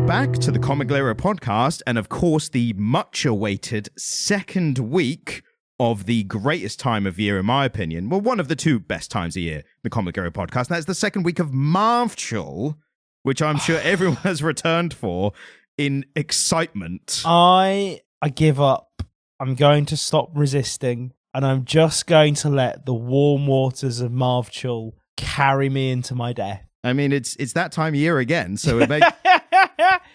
Back to the Comic Lyra podcast, and of course the much-awaited second week of the greatest time of year, in my opinion. Well, one of the two best times of year, the Comic Lyra podcast, and that's the second week of Marvel, which I'm sure everyone has returned for in excitement. I give up. I'm going to stop resisting, and I'm just going to let the warm waters of Marvel carry me into my death. I mean, it's that time of year again, so it makes...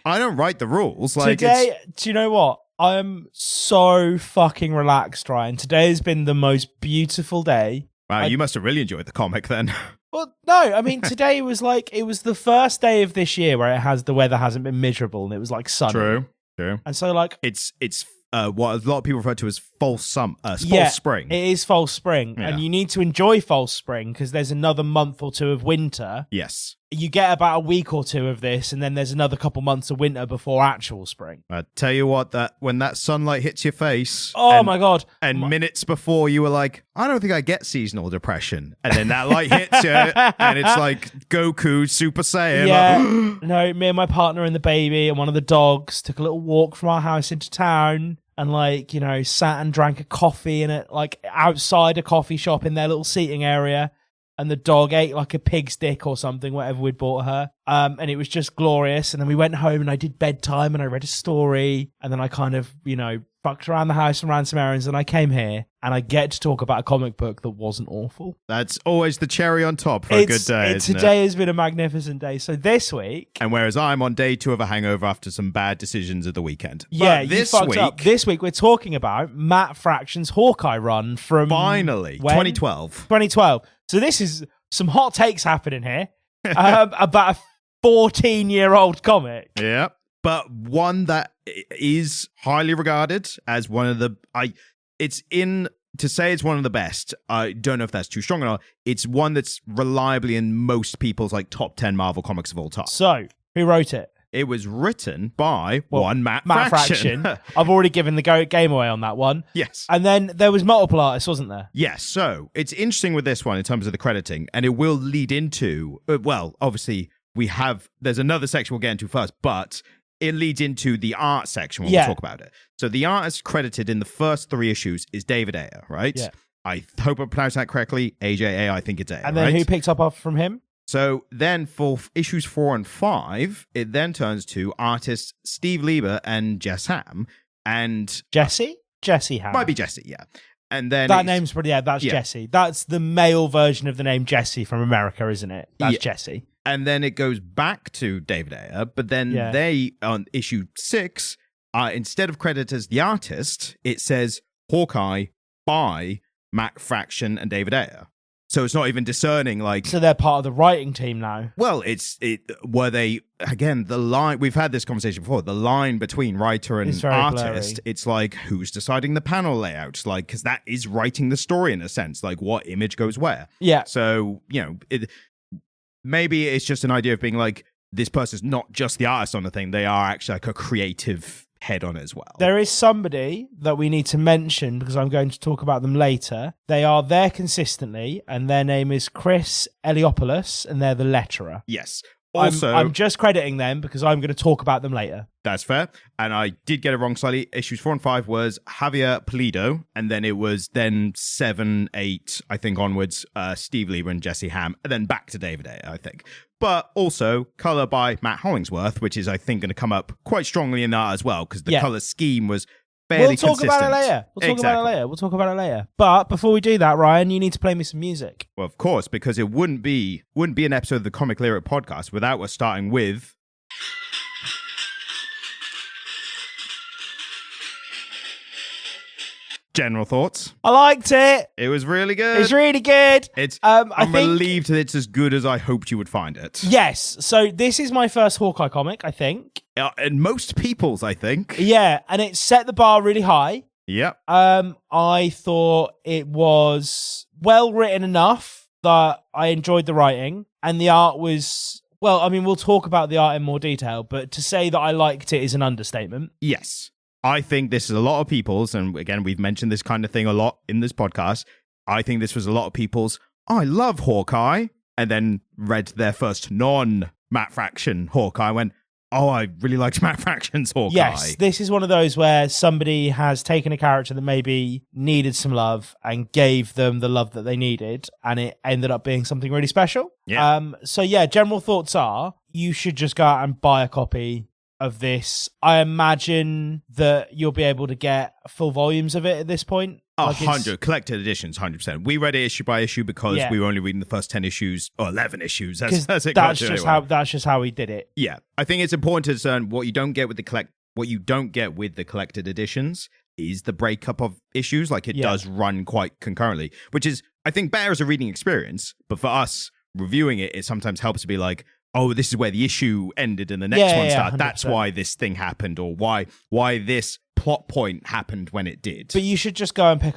I don't write the rules. Like today, do you know what? I am so fucking relaxed, Ryan. Today has been the most beautiful day. Wow, you must have really enjoyed the comic then. Well, no, I mean, today was like, it was the first day of this year where the weather hasn't been miserable and it was like sunny. True. And so like... It's what a lot of people refer to as false spring. It is false spring. Yeah. And you need to enjoy false spring because there's another month or two of winter. Yes. You get about a week or two of this, and then there's another couple months of winter before actual spring. I tell you what, that when that sunlight hits your face, my god! And minutes before you were like, I don't think I get seasonal depression, and then that light hits you, and it's like Goku Super Saiyan. Yeah, like, no, me and my partner and the baby and one of the dogs took a little walk from our house into town, and like sat and drank a coffee in it, like outside a coffee shop in their little seating area. And the dog ate like a pig's dick or something, whatever we'd bought her. And it was just glorious. And then we went home and I did bedtime and I read a story. And then I kind of, fucked around the house and ran some errands. And I came here and I get to talk about a comic book that wasn't awful. That's always the cherry on top for a good day. Today has been a magnificent day. So this week... And whereas I'm on day 2 of a hangover after some bad decisions at the weekend. Yeah, but this fucked week, up. This week we're talking about Matt Fraction's Hawkeye run from... Finally, when? 2012. 2012. So this is some hot takes happening here about a 14-year-old comic. Yeah, but one that is highly regarded as one of the... To say it's one of the best, I don't know if that's too strong or not. It's one that's reliably in most people's like top 10 Marvel comics of all time. So, who wrote it? It was written by Matt Fraction. I've already given the game away on that one. Yes. And then there was multiple artists, wasn't there? Yes. So it's interesting with this one in terms of the crediting, and it will lead into, obviously there's another section we'll get into first, but it leads into the art section when we talk about it. So the artist credited in the first 3 issues is David Ayer, right? Yeah. I hope I pronounced that correctly. AJA, I think it's Ayer, and then who picked up from him? So then for issues 4 and 5, it then turns to artists Steve Lieber and Jess Ham. And Jesse Ham. Might be Jesse, yeah. And then that name's pretty, that's Jesse. That's the male version of the name Jesse from America, isn't it? That's Jesse. And then it goes back to David Ayer, but then they, on issue 6, instead of credited as the artist, it says Hawkeye by Matt Fraction and David Ayer. So it's not even discerning, like... So they're part of the writing team now. Well, were they... Again, the line... We've had this conversation before. The line between writer and artist, blurry. It's like, who's deciding the panel layout? Like, because that is writing the story in a sense. Like, what image goes where? Yeah. So, maybe it's just an idea of being like, this person's not just the artist on the thing. They are actually like a creative head on it as well. There is somebody that we need to mention because I'm going to talk about them later. They are there consistently, and their name is Chris Eliopoulos, and they're the letterer. Yes. Also, I'm just crediting them because I'm going to talk about them later. That's fair. And I did get it wrong slightly. Issues 4 and 5 was Javier Pulido, and then it was 7, 8, I think onwards, Steve Lieber and Jesse Ham, and then back to David Ayer, I think. But also color by Matt Hollingsworth, which is, I think, going to come up quite strongly in that as well, because the color scheme was fairly consistent. We'll talk about it later. But before we do that, Ryan, you need to play me some music. Well, of course, because it wouldn't be an episode of the Comic Lyric podcast without us starting with... General thoughts. I liked it. It was really good. It's really good. I'm relieved that it's as good as I hoped you would find it. Yes. So this is my first Hawkeye comic, I think. And most people's, I think. Yeah, and it set the bar really high. Yep. I thought it was well written enough that I enjoyed the writing, and the art was... Well, I mean, we'll talk about the art in more detail, but to say that I liked it is an understatement. Yes. I think this is a lot of people's, and again, we've mentioned this kind of thing a lot in this podcast. I think this was a lot of people's, I love Hawkeye, and then read their first non-Matt Fraction Hawkeye, went, oh, I really liked Matt Fraction's Hawkeye. Yes, this is one of those where somebody has taken a character that maybe needed some love and gave them the love that they needed, and it ended up being something really special. Yeah. So yeah, general thoughts are you should just go out and buy a copy of this. I imagine that you'll be able to get full volumes of it at this point. 100 collected editions, 100%. We read it issue by issue because we were only reading the first 10 issues or 11 issues. That's just how we did it. Yeah, I think it's important to discern what you don't get with the collected editions is the breakup of issues. Like, it does run quite concurrently, which is, I think, better as a reading experience. But for us reviewing it, it sometimes helps to be like, oh, this is where the issue ended and the next one started. 100%. That's why this thing happened, or why this plot point happened when it did. But you should just go and pick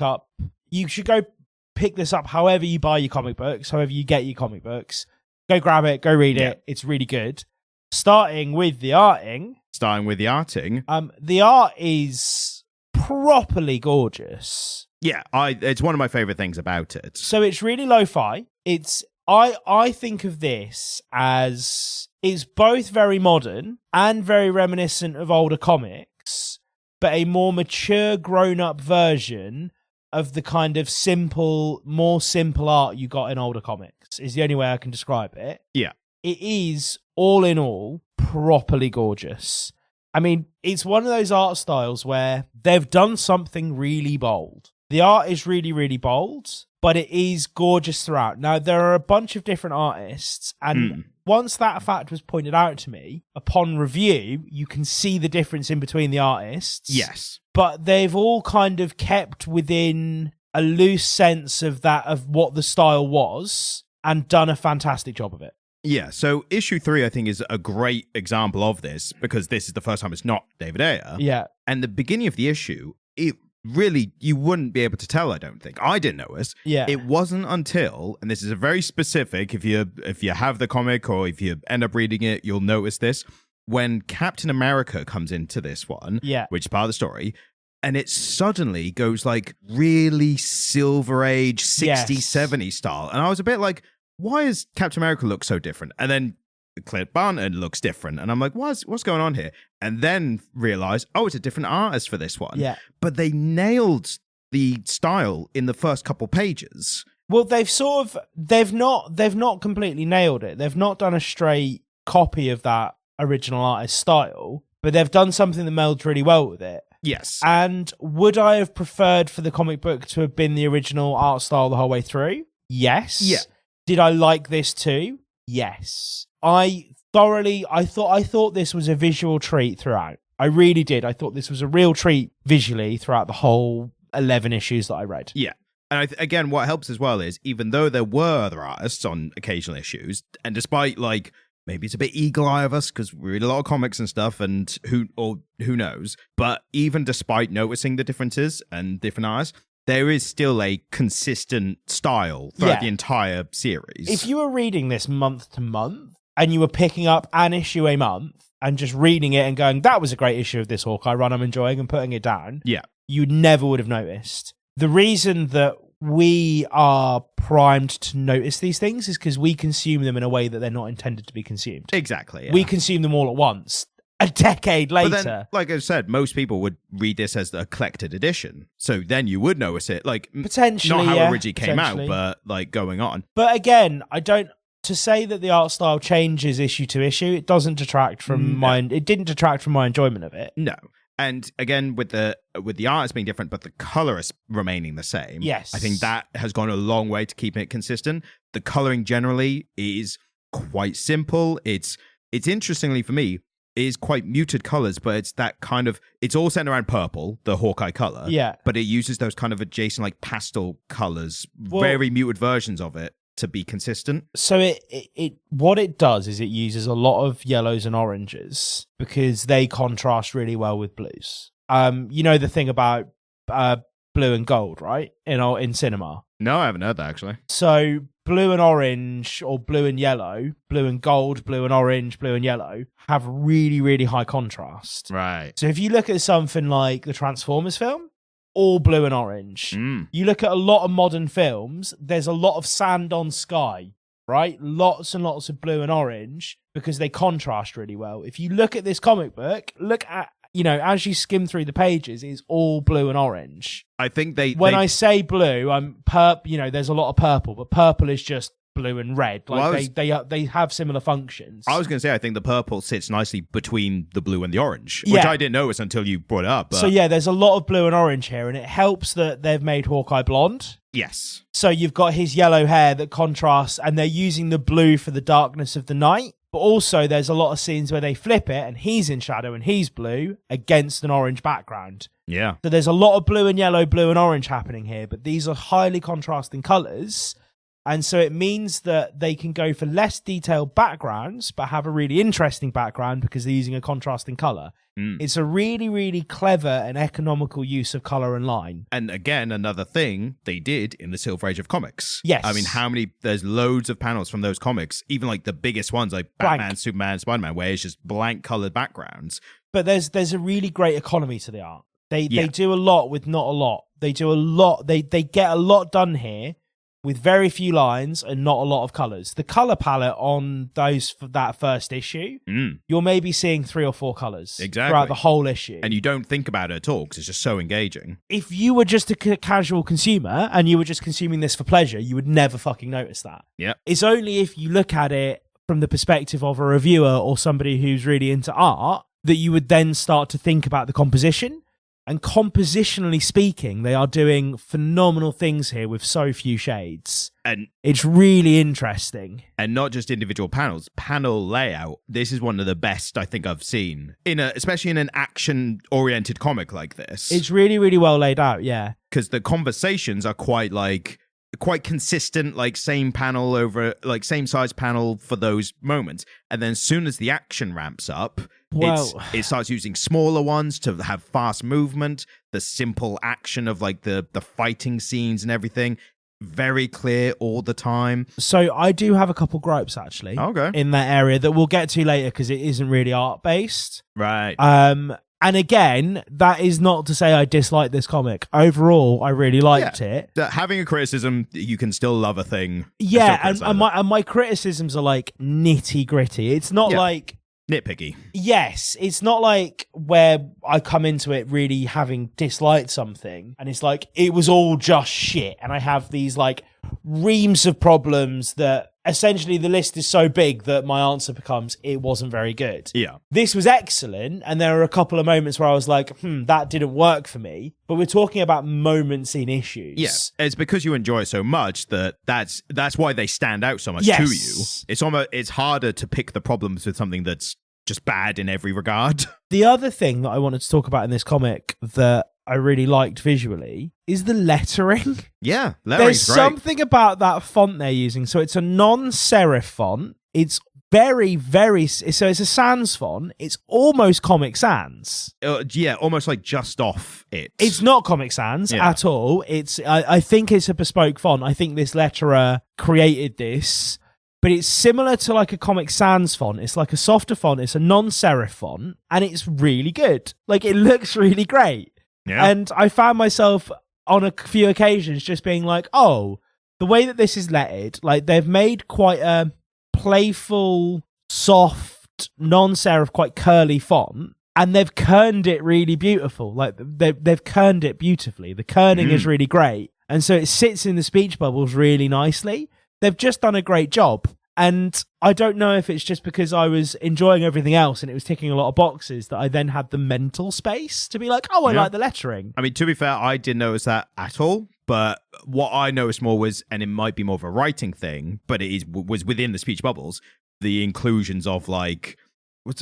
this up however you buy your comic books, however you get your comic books. Go grab it, go read it. It's really good. Starting with the arting. The art is properly gorgeous. Yeah, it's one of my favorite things about it. So it's really lo-fi. I think of this as it's both very modern and very reminiscent of older comics, but a more mature, grown-up version of the kind of more simple art you got in older comics, is the only way I can describe it. Yeah. It is, all in all, properly gorgeous. I mean, it's one of those art styles where they've done something really bold. The art is really, really bold, but it is gorgeous throughout. Now, there are a bunch of different artists, and once that fact was pointed out to me, upon review, you can see the difference in between the artists. Yes. But they've all kind of kept within a loose sense of what the style was and done a fantastic job of it. Yeah, so issue 3, I think, is a great example of this, because this is the first time it's not David Ayer. Yeah. And the beginning of the issue, it really, you wouldn't be able to tell, I don't think. I didn't notice. Yeah. It wasn't until, and this is a very specific, if you have the comic or if you end up reading it, you'll notice this, when Captain America comes into this one, which is part of the story, and it suddenly goes like really Silver Age 60s, 70s style. And I was a bit like, why does Captain America look so different? And then Clint Barton looks different. And I'm like, what's going on here? And then realize, oh, it's a different artist for this one. Yeah. But they nailed the style in the first couple pages. Well, they've not completely nailed it. They've not done a straight copy of that original artist style, but they've done something that melds really well with it. Yes. And would I have preferred for the comic book to have been the original art style the whole way through? Yes. Yeah. Did I like this too? Yes. I thought this was a visual treat throughout. I really did. I thought this was a real treat visually throughout the whole 11 issues that I read. Yeah. And again, what helps as well is, even though there were other artists on occasional issues, and despite like, maybe it's a bit eagle eye of us because we read a lot of comics and stuff, and who knows, but even despite noticing the differences and different artists, there is still a consistent style throughout the entire series. If you were reading this month to month and you were picking up an issue a month and just reading it and going, that was a great issue of this Hawkeye run I'm enjoying, and putting it down, you never would have noticed. The reason that we are primed to notice these things is because we consume them in a way that they're not intended to be consumed. Exactly. Yeah. We consume them all at once. A decade later. But then, like I said, most people would read this as a collected edition. So then you would notice it. Like, potentially, not how it originally came out, but like going on. But again, to say that the art style changes issue to issue, it doesn't detract from it didn't detract from my enjoyment of it. No. And again, with the artists being different, but the colorist remaining the same. Yes. I think that has gone a long way to keeping it consistent. The coloring generally is quite simple. It's interestingly for me, is quite muted colors, but it's that kind of, it's all centered around purple, the Hawkeye color. Yeah. But it uses those kind of adjacent like pastel colors, very muted versions of it to be consistent. So it what it does is it uses a lot of yellows and oranges because they contrast really well with blues. You know the thing about blue and gold, right? In cinema. No, I haven't heard that actually. So blue and orange, or blue and yellow, blue and gold, blue and orange, blue and yellow have really, really high contrast. Right. So if you look at something like the Transformers film, all blue and orange. Mm. You look at a lot of modern films, there's a lot of sand on sky, right? Lots and lots of blue and orange because they contrast really well. If you look at this comic book, look at, as you skim through the pages, it's all blue and orange. I think when I say blue, I'm there's a lot of purple, but purple is just blue and red. Like they have similar functions. I was going to say, I think the purple sits nicely between the blue and the orange, which I didn't notice until you brought it up. But... So there's a lot of blue and orange here, and it helps that they've made Hawkeye blonde. Yes. So you've got his yellow hair that contrasts, and they're using the blue for the darkness of the night. But also there's a lot of scenes where they flip it, and he's in shadow and he's blue against an orange background. Yeah. So there's a lot of blue and yellow, blue and orange happening here, but these are highly contrasting colours. And so it means that they can go for less detailed backgrounds, but have a really interesting background because they're using a contrasting colour. Mm. It's a really, really clever and economical use of colour and line. And again, another thing they did in the Silver Age of comics. Yes. I mean, there's loads of panels from those comics, even like the biggest ones like Batman, Superman, Spider-Man, where it's just blank coloured backgrounds. But there's a really great economy to the art. They do a lot with not a lot. They do a lot. They get a lot done here with very few lines and not a lot of colours. The colour palette on that first issue, you're maybe seeing 3 or 4 colours throughout the whole issue. And you don't think about it at all because it's just so engaging. If you were just a casual consumer and you were just consuming this for pleasure, you would never fucking notice that. Yeah. It's only if you look at it from the perspective of a reviewer or somebody who's really into art that you would then start to think about the composition. And compositionally speaking, they are doing phenomenal things here with so few shades. And it's really interesting. And not just individual panels, panel layout. This is one of the best I think I've seen, especially in an action-oriented comic like this. It's really, really well laid out, yeah. Because the conversations are quite consistent, like same panel over, like same size panel for those moments. And then as soon as the action ramps up, it starts using smaller ones to have fast movement, the simple action of like the fighting scenes and everything. Very clear all the time. So I do have a couple gripes actually in that area that we'll get to later because it isn't really art based. Right. And again, that is not to say I dislike this comic. Overall, I really liked it. Having a criticism, you can still love a thing. Yeah, and my criticisms are like nitty gritty. It's not like nitpicky. Yes, it's not like where I come into it really having disliked something and it's like it was all just shit and I have these like reams of problems that essentially the list is so big that my answer becomes it wasn't very good. Yeah. This was excellent and there are a couple of moments where I was like, that didn't work for me. But we're talking about moments in issues. Yes. It's because you enjoy it so much that's why they stand out so much to you. It's harder to pick the problems with something that's just bad in every regard. The other thing that I wanted to talk about in this comic that I really liked visually is the lettering. Yeah, there's great. Something about that font they're using. So it's a non-serif font. It's very, very... So it's a sans font. It's almost Comic Sans. Yeah, almost like just off it. It's not Comic Sans at all. I think it's a bespoke font. I think this letterer created this. But it's similar to like a Comic Sans font. It's like a softer font. It's a non-serif font. And it's really good. Like, it looks really great. Yeah. And I found myself on a few occasions just being like, oh, the way that this is lettered, like they've made quite a playful, soft, non-serif, quite curly font. And they've kerned it really beautiful. Like they've kerned it beautifully. The kerning is really great. And so it sits in the speech bubbles really nicely. They've just done a great job. And I don't know if it's just because I was enjoying everything else and it was ticking a lot of boxes that I then had the mental space to be like, oh, I like the lettering. I mean, to be fair, I didn't notice that at all. But what I noticed more was, and it might be more of a writing thing, but was within the speech bubbles, the inclusions of like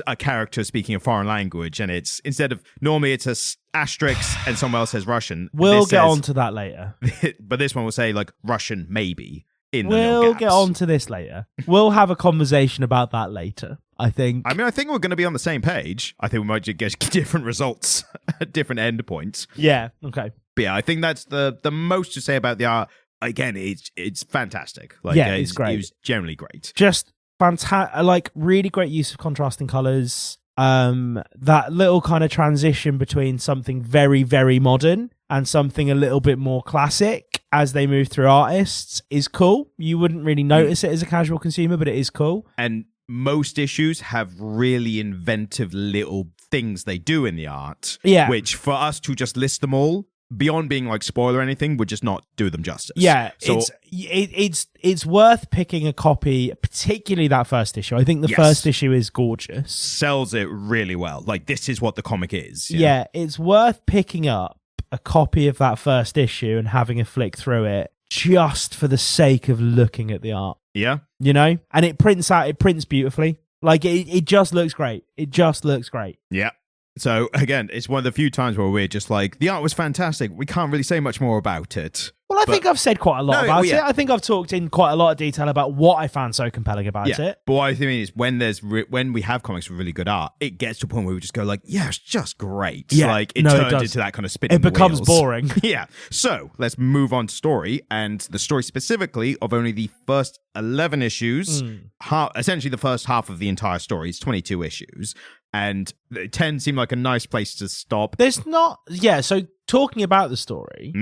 a character speaking a foreign language. And it's instead of normally it's a asterisk and someone else says Russian. We'll get on to that later. But this one will say like Russian, maybe. We'll get on to this later. We'll have a conversation about that later, I think. I mean, I think we're going to be on the same page. I think we might just get different results at different endpoints. Yeah, okay. But yeah, I think that's the most to say about the art. Again, it's fantastic. Like, it's great. It was generally great. Just fantastic, like really great use of contrasting colours. that little kind of transition between something very, very modern and something a little bit more classic as they move through artists is cool. You wouldn't really notice it as a casual consumer, but it is cool. And most issues have really inventive little things they do in the art, which for us to just list them all, beyond being like spoiler or anything, would just not do them justice. Yeah, so it's worth picking a copy, particularly that first issue. I think the first issue is gorgeous. Sells it really well. Like, this is what the comic is. Yeah, it's worth picking up a copy of that first issue and having a flick through it just for the sake of looking at the art. Yeah. You know? And it prints beautifully. Like, it just looks great. It just looks great. Yeah. So, again, it's one of the few times where we're just like, the art was fantastic. We can't really say much more about it. Well, I think I've said quite a lot about it. I think I've talked in quite a lot of detail about what I found so compelling about it. But what I think is when we have comics with really good art, it gets to a point where we just go like, yeah, it's just great. Yeah. Like, it turns into that kind of spinning It becomes wheels. boring. Yeah. So let's move on to story, and the story specifically of only the first 11 issues, essentially the first half of the entire story is 22 issues. And 10 seemed like a nice place to stop. So talking about the story,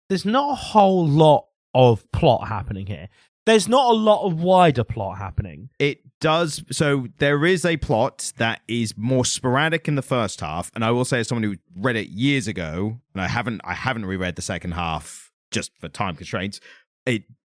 there's not a whole lot of plot happening here. There's not a lot of wider plot happening. It does. So there is a plot that is more sporadic in the first half. And I will say, as someone who read it years ago, and I haven't reread the second half just for time constraints,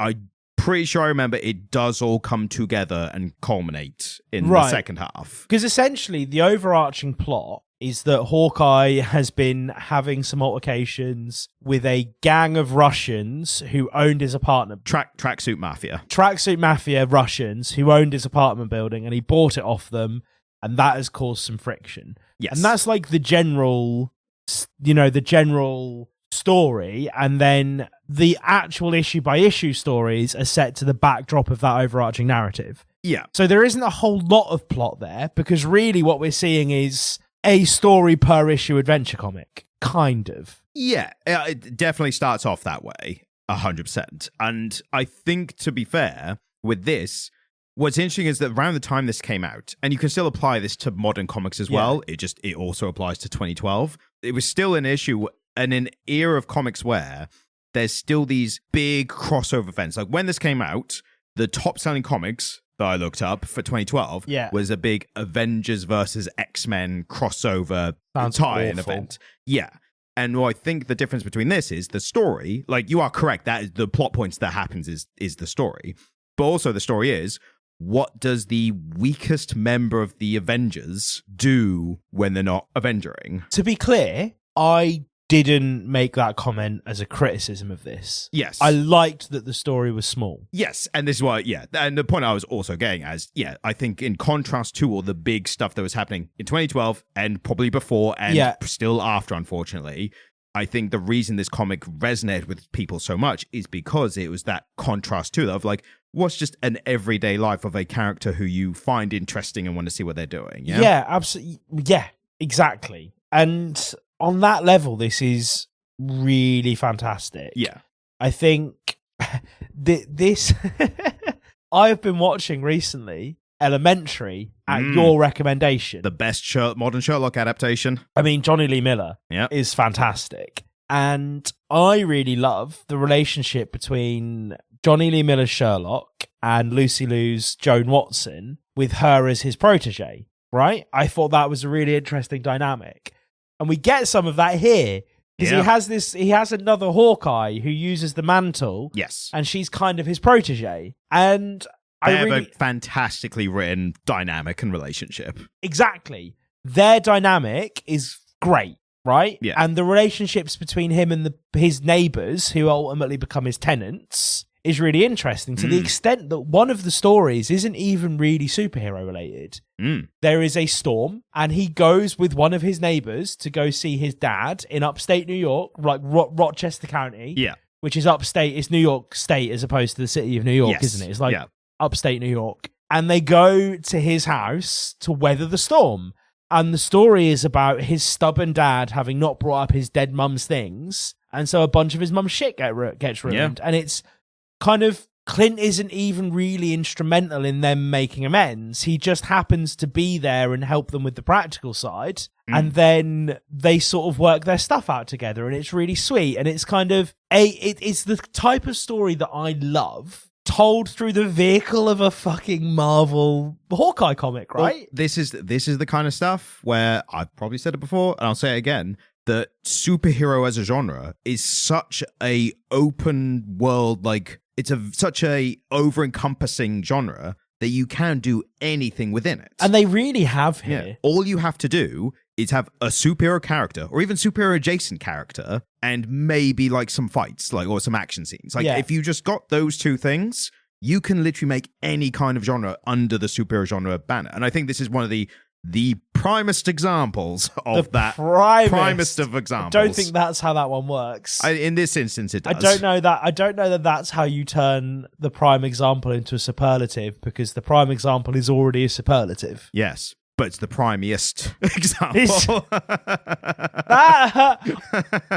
I'm pretty sure I remember it does all come together and culminate in the second half. Because essentially the overarching plot is that Hawkeye has been having some altercations with a gang of Russians who owned his apartment. Tracksuit Mafia. Tracksuit Mafia Russians who owned his apartment building, and he bought it off them, and that has caused some friction. Yes. And that's like the general story, and then the actual issue by issue stories are set to the backdrop of that overarching narrative. Yeah. So there isn't a whole lot of plot there, because really what we're seeing is a story per issue adventure comic, kind of. Yeah, it definitely starts off that way, 100%. And I think, to be fair, with this, what's interesting is that around the time this came out, and you can still apply this to modern comics as well, it also applies to 2012, it was still an issue and an era of comics where there's still these big crossover events. Like, when this came out, the top-selling comics that I looked up for 2012 was a big Avengers versus X-Men crossover tie-in event. Yeah. And what I think the difference between this is the story. Like, you are correct, that is the plot points that happens is the story. But also the story is, what does the weakest member of the Avengers do when they're not Avengering? To be clear, I didn't make that comment as a criticism of this. Yes. I liked that the story was small. Yes, and this is why, and the point I was also getting as, I think in contrast to all the big stuff that was happening in 2012 and probably before and still after, unfortunately, I think the reason this comic resonated with people so much is because it was that contrast to that of like, what's just an everyday life of a character who you find interesting and want to see what they're doing. Yeah, absolutely. Yeah, exactly. And on that level, this is really fantastic. Yeah. I think this... I've been watching recently Elementary at your recommendation. The best modern Sherlock adaptation. I mean, Johnny Lee Miller is fantastic. And I really love the relationship between Johnny Lee Miller's Sherlock and Lucy Liu's Joan Watson, with her as his protege, right? I thought that was a really interesting dynamic. And we get some of that here. Because he has another Hawkeye who uses the mantle. Yes. And she's kind of his protege. And they have a fantastically written dynamic and relationship. Exactly. Their dynamic is great, right? Yeah. And the relationships between him and his neighbors, who ultimately become his tenants, is really interesting, to the extent that one of the stories isn't even really superhero related. There is a storm, and he goes with one of his neighbors to go see his dad in upstate New York, like Rochester County. Yeah. Which is upstate. It's New York State as opposed to the city of New York, isn't it? It's like upstate New York. And they go to his house to weather the storm. And the story is about his stubborn dad having not brought up his dead mum's things. And so a bunch of his mum's shit gets ruined. And it's kind of Clint isn't even really instrumental in them making amends. He just happens to be there and help them with the practical side. And then they sort of work their stuff out together, and it's really sweet. And it's kind of it's the type of story that I love, told through the vehicle of a fucking Marvel Hawkeye comic, right? Well, this is the kind of stuff where I've probably said it before, and I'll say it again, that superhero as a genre is such a open world, like it's such a over-encompassing genre that you can do anything within it. And they really have here. Yeah. All you have to do is have a superhero character or even superhero adjacent character and maybe like some fights, like, or some action scenes. Like if you just got those two things, you can literally make any kind of genre under the superhero genre banner. And I think this is one of the primest examples of that. Primest of examples. I don't think that's how that one works. In this instance, it does. I don't know that that's how you turn the prime example into a superlative, because the prime example is already a superlative. Yes, but it's the primiest example.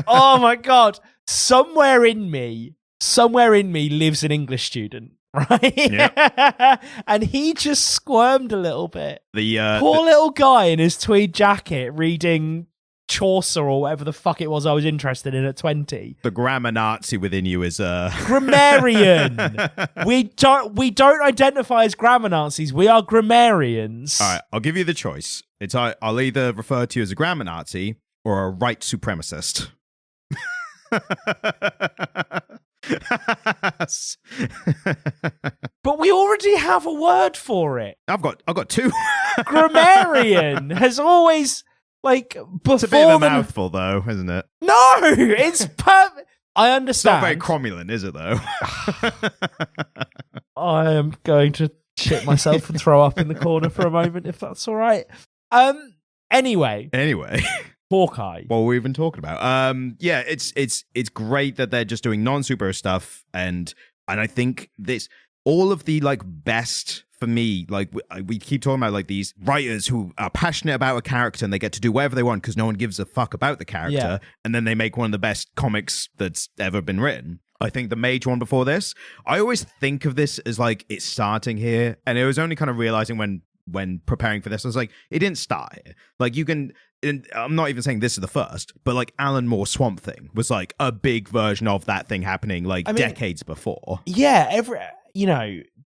Oh my God. Somewhere in me lives an English student. Right? Yep. And he just squirmed a little bit. Poor little guy in his tweed jacket reading Chaucer or whatever the fuck it was I was interested in at 20. The grammar Nazi within you is grammarian. We don't identify as grammar Nazis. We are grammarians. All right, I'll give you the choice. I'll either refer to you as a grammar Nazi or a right supremacist. But we already have a word for it. I've got two. Grammarian has always, like, before. It's a bit of a mouthful, though, isn't it? No, it's perfect. I understand. It's not very cromulent, is it, though? I am going to shit myself and throw up in the corner for a moment, if that's all right. Anyway. Hawkeye. What we've been talking about. Yeah, it's great that they're just doing non-superhero stuff, and I think this all of the like best for me, like we keep talking about like these writers who are passionate about a character and they get to do whatever they want because no one gives a fuck about the character, and then they make one of the best comics that's ever been written. I think the major one before this, I always think of this as like it's starting here, and it was only kind of realizing when preparing for this, I was like, it didn't start here. Like you can, and I'm not even saying this is the first, but like Alan Moore's Swamp Thing was like a big version of that thing happening like decades before. Yeah,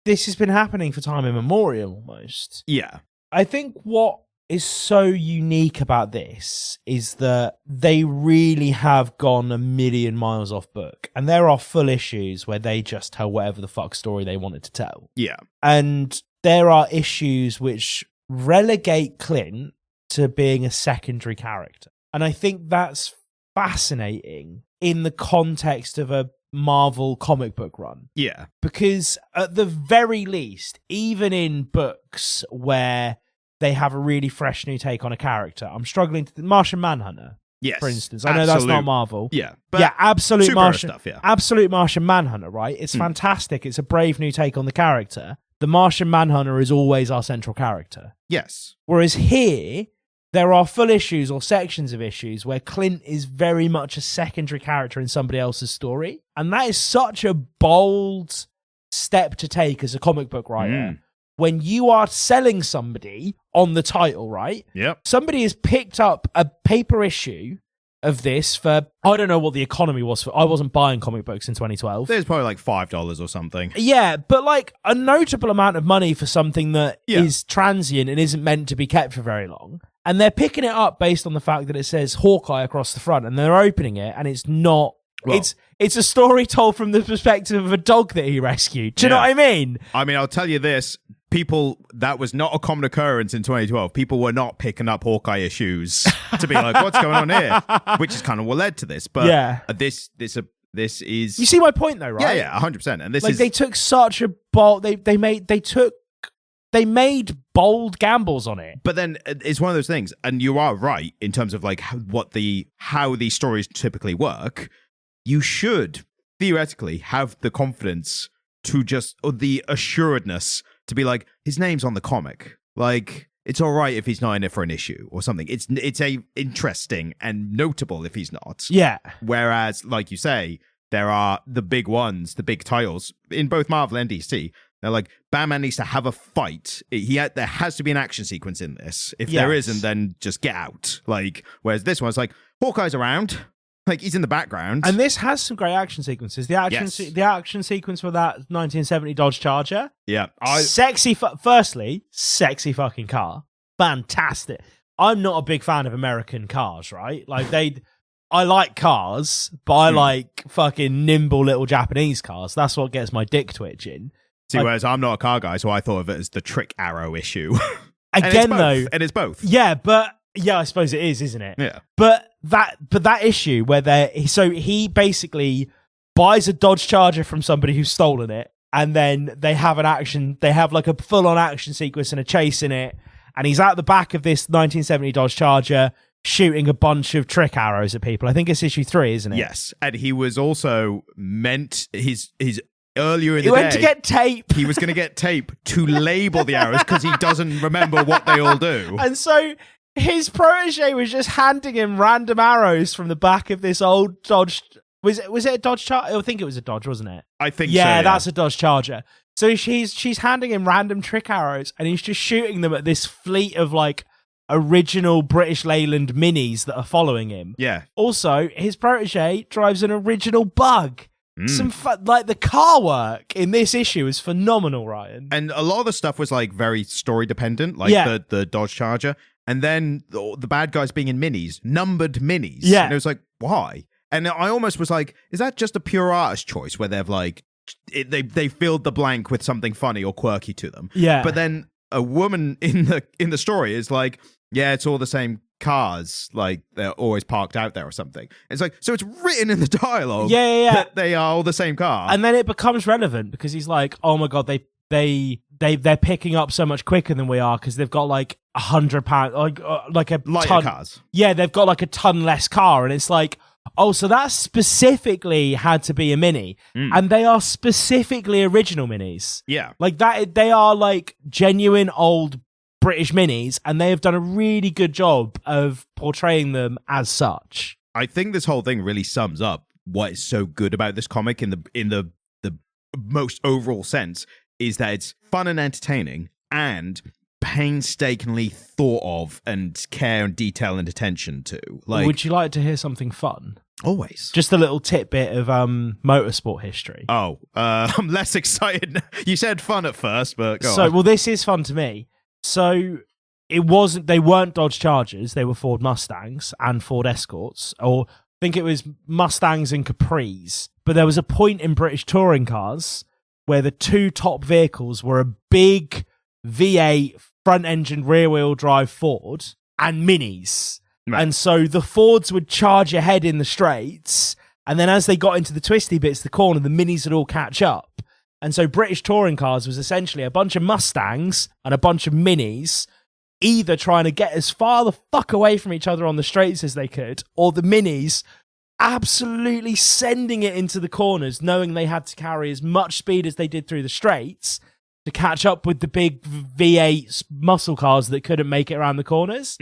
this has been happening for time immemorial almost. Yeah. I think what is so unique about this is that they really have gone a million miles off book, and there are full issues where they just tell whatever the fuck story they wanted to tell. Yeah. And there are issues which relegate Clint to being a secondary character. And I think that's fascinating in the context of a Marvel comic book run. Yeah. Because at the very least, even in books where they have a really fresh new take on a character, I'm struggling to... Martian Manhunter, yes, for instance. I know that's not Marvel. Yeah. But absolute Martian stuff, yeah. Absolute Martian Manhunter, right? It's fantastic. It's a brave new take on the character. The Martian Manhunter is always our central character. Yes. Whereas here, there are full issues or sections of issues where Clint is very much a secondary character in somebody else's story. And that is such a bold step to take as a comic book writer. When you are selling somebody on the title, right? Yep. Somebody has picked up a paper issue of this for, I don't know what the economy was for. I wasn't buying comic books in 2012. There's probably like $5 or something. Yeah, but like a notable amount of money for something that is transient and isn't meant to be kept for very long. And they're picking it up based on the fact that it says Hawkeye across the front, and they're opening it and it's not. Well, it's a story told from the perspective of a dog that he rescued. Do you know what I mean? I mean, I'll tell you this. That was not a common occurrence in 2012. People were not picking up Hawkeye issues to be like, what's going on here? Which is kind of what led to this. But this is... You see my point though, right? Yeah, 100%. And this like, they took such a bold... They made bold gambles on it. But then it's one of those things, and you are right in terms of like how these stories typically work. You should theoretically have the confidence to or the assuredness to be like, his name's on the comic. Like, it's all right if he's not in it for an issue or something. It's a interesting and notable if he's not. Yeah. Whereas, like you say, there are the big ones, the big titles in both Marvel and DC. They're like, Batman needs to have a fight. There has to be an action sequence in this. If there isn't, then just get out. Like, whereas this one's like, Hawkeye's around. Like, he's in the background. And this has some great action sequences. The action sequence for that 1970 Dodge Charger. Yeah. Firstly, sexy fucking car. Fantastic. I'm not a big fan of American cars, right? Like, I like cars, but I like fucking nimble little Japanese cars. That's what gets my dick twitching. See, whereas I'm not a car guy, so I thought of it as the trick arrow issue. Again, and it's both. Yeah, but I suppose it is, isn't it? Yeah. But that issue where he basically buys a Dodge Charger from somebody who's stolen it, and then they have like a full-on action sequence and a chase in it, and he's out the back of this 1970 Dodge Charger shooting a bunch of trick arrows at people. I think it's issue 3, isn't it? Yes, and he was also meant his earlier in the day. He went to get tape. He was going to get tape to label the arrows because he doesn't remember what they all do. And so his protege was just handing him random arrows from the back of this old Dodge. Was it a Dodge Charger? I think it was a Dodge, wasn't it? I think so. Yeah, that's a Dodge Charger. So she's handing him random trick arrows, and he's just shooting them at this fleet of like original British Leyland minis that are following him. Yeah. Also, his protege drives an original Bug. Some like the car work in this issue is phenomenal, Ryan. And a lot of the stuff was like very story dependent, like the Dodge Charger, and then the bad guys being in minis, numbered minis. Yeah, and it was like, why? And I almost was like, is that just a pure artist choice where they've like they filled the blank with something funny or quirky to them? Yeah, but then a woman in the story is like, yeah, it's all the same cars, like they're always parked out there or something. It's like, so it's written in the dialogue that they are all the same car. And then it becomes relevant because he's like, oh my god, they're picking up so much quicker than we are because they've got like £100 like a lighter ton cars. Yeah, they've got like a ton less car, and it's like, oh, so that specifically had to be a mini, and they are specifically original minis. Yeah, like that. They are like genuine old British minis, and they have done a really good job of portraying them as such. I think this whole thing really sums up what is so good about this comic in the most overall sense, is that it's fun and entertaining and painstakingly thought of and care and detail and attention to. Like, would you like to hear something fun? Always. Just a little tidbit of motorsport history. Oh, I'm less excited. You said fun at first, but go on. Well, this is fun to me. So they weren't Dodge Chargers, they were Ford Mustangs and Ford Escorts, or I think it was Mustangs and Capris. But there was a point in British touring cars where the two top vehicles were a big V8 front-engine rear-wheel drive Ford and Minis. Right. And so the Fords would charge ahead in the straights, and then as they got into the twisty bits of the corner, the Minis would all catch up. And so British touring cars was essentially a bunch of Mustangs and a bunch of Minis, either trying to get as far the fuck away from each other on the straights as they could, or the Minis absolutely sending it into the corners, knowing they had to carry as much speed as they did through the straights to catch up with the big V8 muscle cars that couldn't make it around the corners.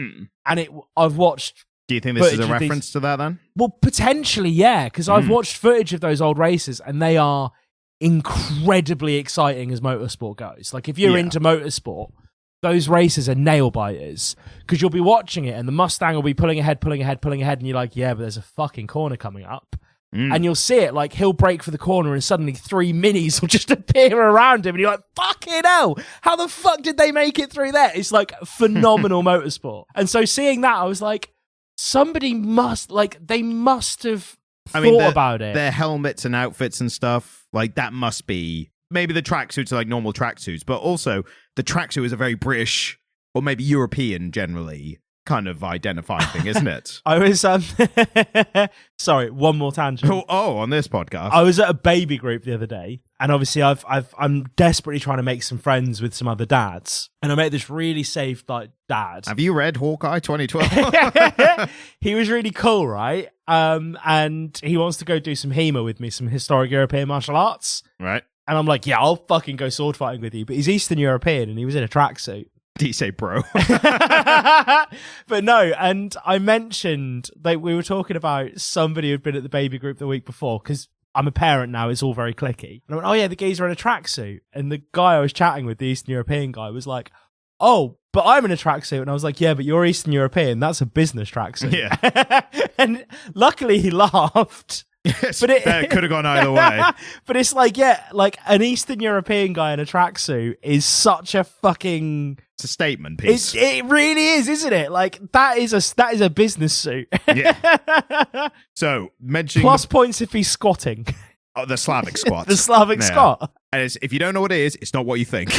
And I've watched... Do you think this is a reference to that then? Well, potentially, yeah, because I've watched footage of those old races, and they are incredibly exciting as motorsport goes. Like, if you're into motorsport, those races are nail biters, because you'll be watching it and the Mustang will be pulling ahead, and you're like, yeah, but there's a fucking corner coming up. And you'll see it, like, he'll brake for the corner and suddenly 3 Minis will just appear around him, and you're like, fucking hell, how the fuck did they make it through there? It's like phenomenal motorsport. And so seeing that, I was like, somebody must, like, they must have thought about it. Their helmets and outfits and stuff, like, that must be, maybe the tracksuits are like normal tracksuits, but also the tracksuit is a very British, or maybe European generally, kind of identifying thing, isn't it? I was sorry, one more tangent. Oh, on this podcast, I was at a baby group the other day, and obviously I'm desperately trying to make some friends with some other dads, and I met this really safe like dad. Have you read Hawkeye 2012? He was really cool, right? And he wants to go do some HEMA with me, some historic European martial arts, right? And I'm like, yeah, I'll fucking go sword fighting with you, but he's Eastern European and he was in a tracksuit. Did he say bro? But no, and I mentioned, like, we were talking about somebody who'd been at the baby group the week before, because I'm a parent now, it's all very clicky. And I went, oh yeah, the geezer in a tracksuit. And the guy I was chatting with, the Eastern European guy, was like, oh, but I'm in a tracksuit. And I was like, yeah, but you're Eastern European. That's a business tracksuit. Yeah. And luckily he laughed. Yes, but it could have gone either way. But it's like, yeah, like an Eastern European guy in a tracksuit is such a fucking... It's a statement piece. It really is, isn't it? Like, that is a business suit. Yeah. So, mentioning... Plus points if he's squatting. Oh, the Slavic squat. The Slavic squat. And if you don't know what it is, it's not what you think.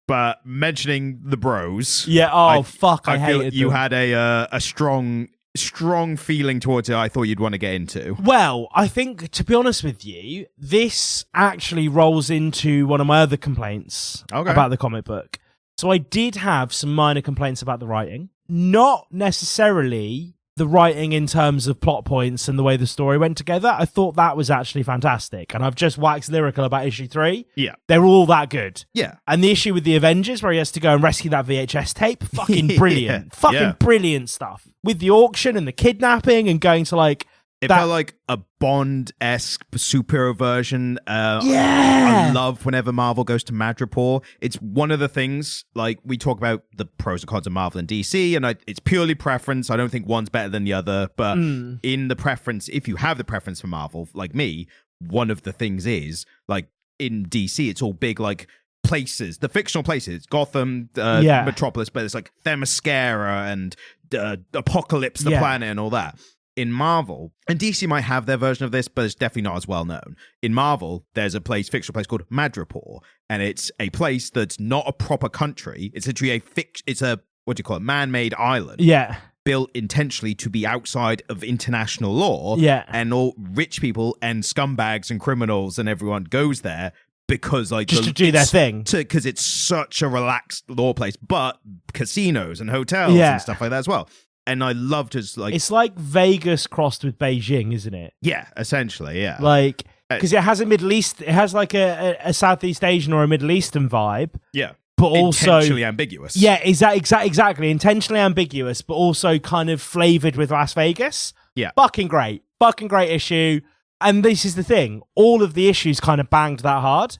But mentioning the bros... Yeah, I hated feel you them. had a strong feeling towards it. I thought you'd want to get into. Well, I think, to be honest with you, this actually rolls into one of my other complaints about the comic book. So I did have some minor complaints about the writing. Not necessarily the writing in terms of plot points and the way the story went together. I thought that was actually fantastic. And I've just waxed lyrical about issue 3. Yeah. They're all that good. Yeah. And the issue with the Avengers where he has to go and rescue that VHS tape, fucking brilliant. Brilliant stuff. With the auction and the kidnapping and going to like... It felt like a Bond-esque superhero version. I love whenever Marvel goes to Madripoor. It's one of the things, like, we talk about the pros and cons of Marvel and DC, and it's purely preference. I don't think one's better than the other, but in the preference, if you have the preference for Marvel, like me, one of the things is, like, in DC, it's all big, like, places, the fictional places, Gotham, Metropolis, but it's like Themyscira and Apocalypse, the planet, and all that. In Marvel, and DC might have their version of this, but it's definitely not as well known. In Marvel, there's a fictional place called Madripoor, and it's a place that's not a proper country. It's literally man-made island. Yeah. Built intentionally to be outside of international law. Yeah. And all rich people and scumbags and criminals and everyone goes there because like just to do their thing. Because it's such a relaxed law place, but casinos and hotels and stuff like that as well. And I loved his like... It's like Vegas crossed with Beijing, isn't it? Yeah, essentially, yeah. Like, because it has a Middle East... It has like a Southeast Asian or a Middle Eastern vibe. Yeah. But also... Intentionally ambiguous. Yeah, exactly. Intentionally ambiguous, but also kind of flavoured with Las Vegas. Yeah. Fucking great issue. And this is the thing. All of the issues kind of banged that hard.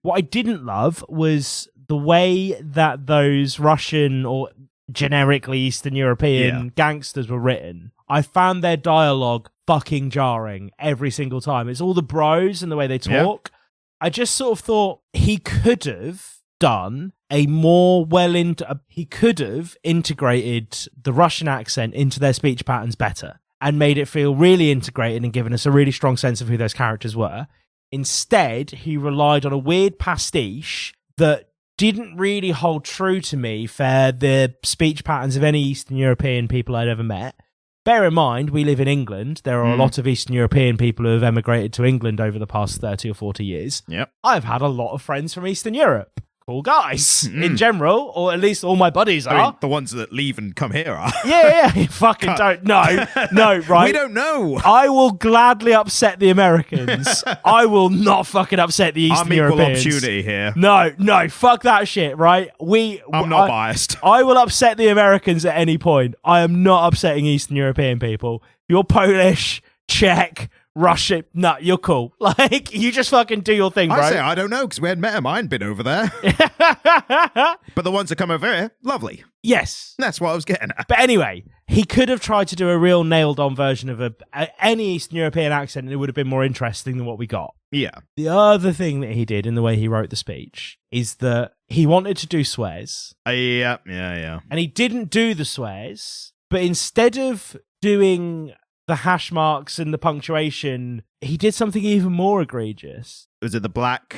What I didn't love was the way that those Russian or... generically Eastern European gangsters were written. I found their dialogue fucking jarring every single time. It's all the bros and the way they talk. I just sort of thought he could have done he could have integrated the Russian accent into their speech patterns better and made it feel really integrated and given us a really strong sense of who those characters were. Instead, he relied on a weird pastiche that didn't really hold true to me for the speech patterns of any Eastern European people I'd ever met. Bear in mind, we live in England. There are a lot of Eastern European people who have emigrated to England over the past 30 or 40 years. Yep. I've had a lot of friends from Eastern Europe. Cool guys, in general, or at least all my buddies are. I mean, the ones that leave and come here are. Yeah, you fucking don't. No, right? We don't know. I will gladly upset the Americans. I will not fucking upset the Eastern Europeans. I'm equal opportunity here. No, fuck that shit, right? I'm not biased. I will upset the Americans at any point. I am not upsetting Eastern European people. You're Polish, Czech, Russian. No, you're cool. Like, you just fucking do your thing, bro. I don't know, because we hadn't met him. I hadn't been over there. But the ones that come over here, lovely. Yes. That's what I was getting at. But anyway, he could have tried to do a real nailed-on version of any Eastern European accent, and it would have been more interesting than what we got. Yeah. The other thing that he did in the way he wrote the speech is that he wanted to do swears. Yeah. And he didn't do the swears, but instead of doing the hash marks and the punctuation, he did something even more egregious. Was it black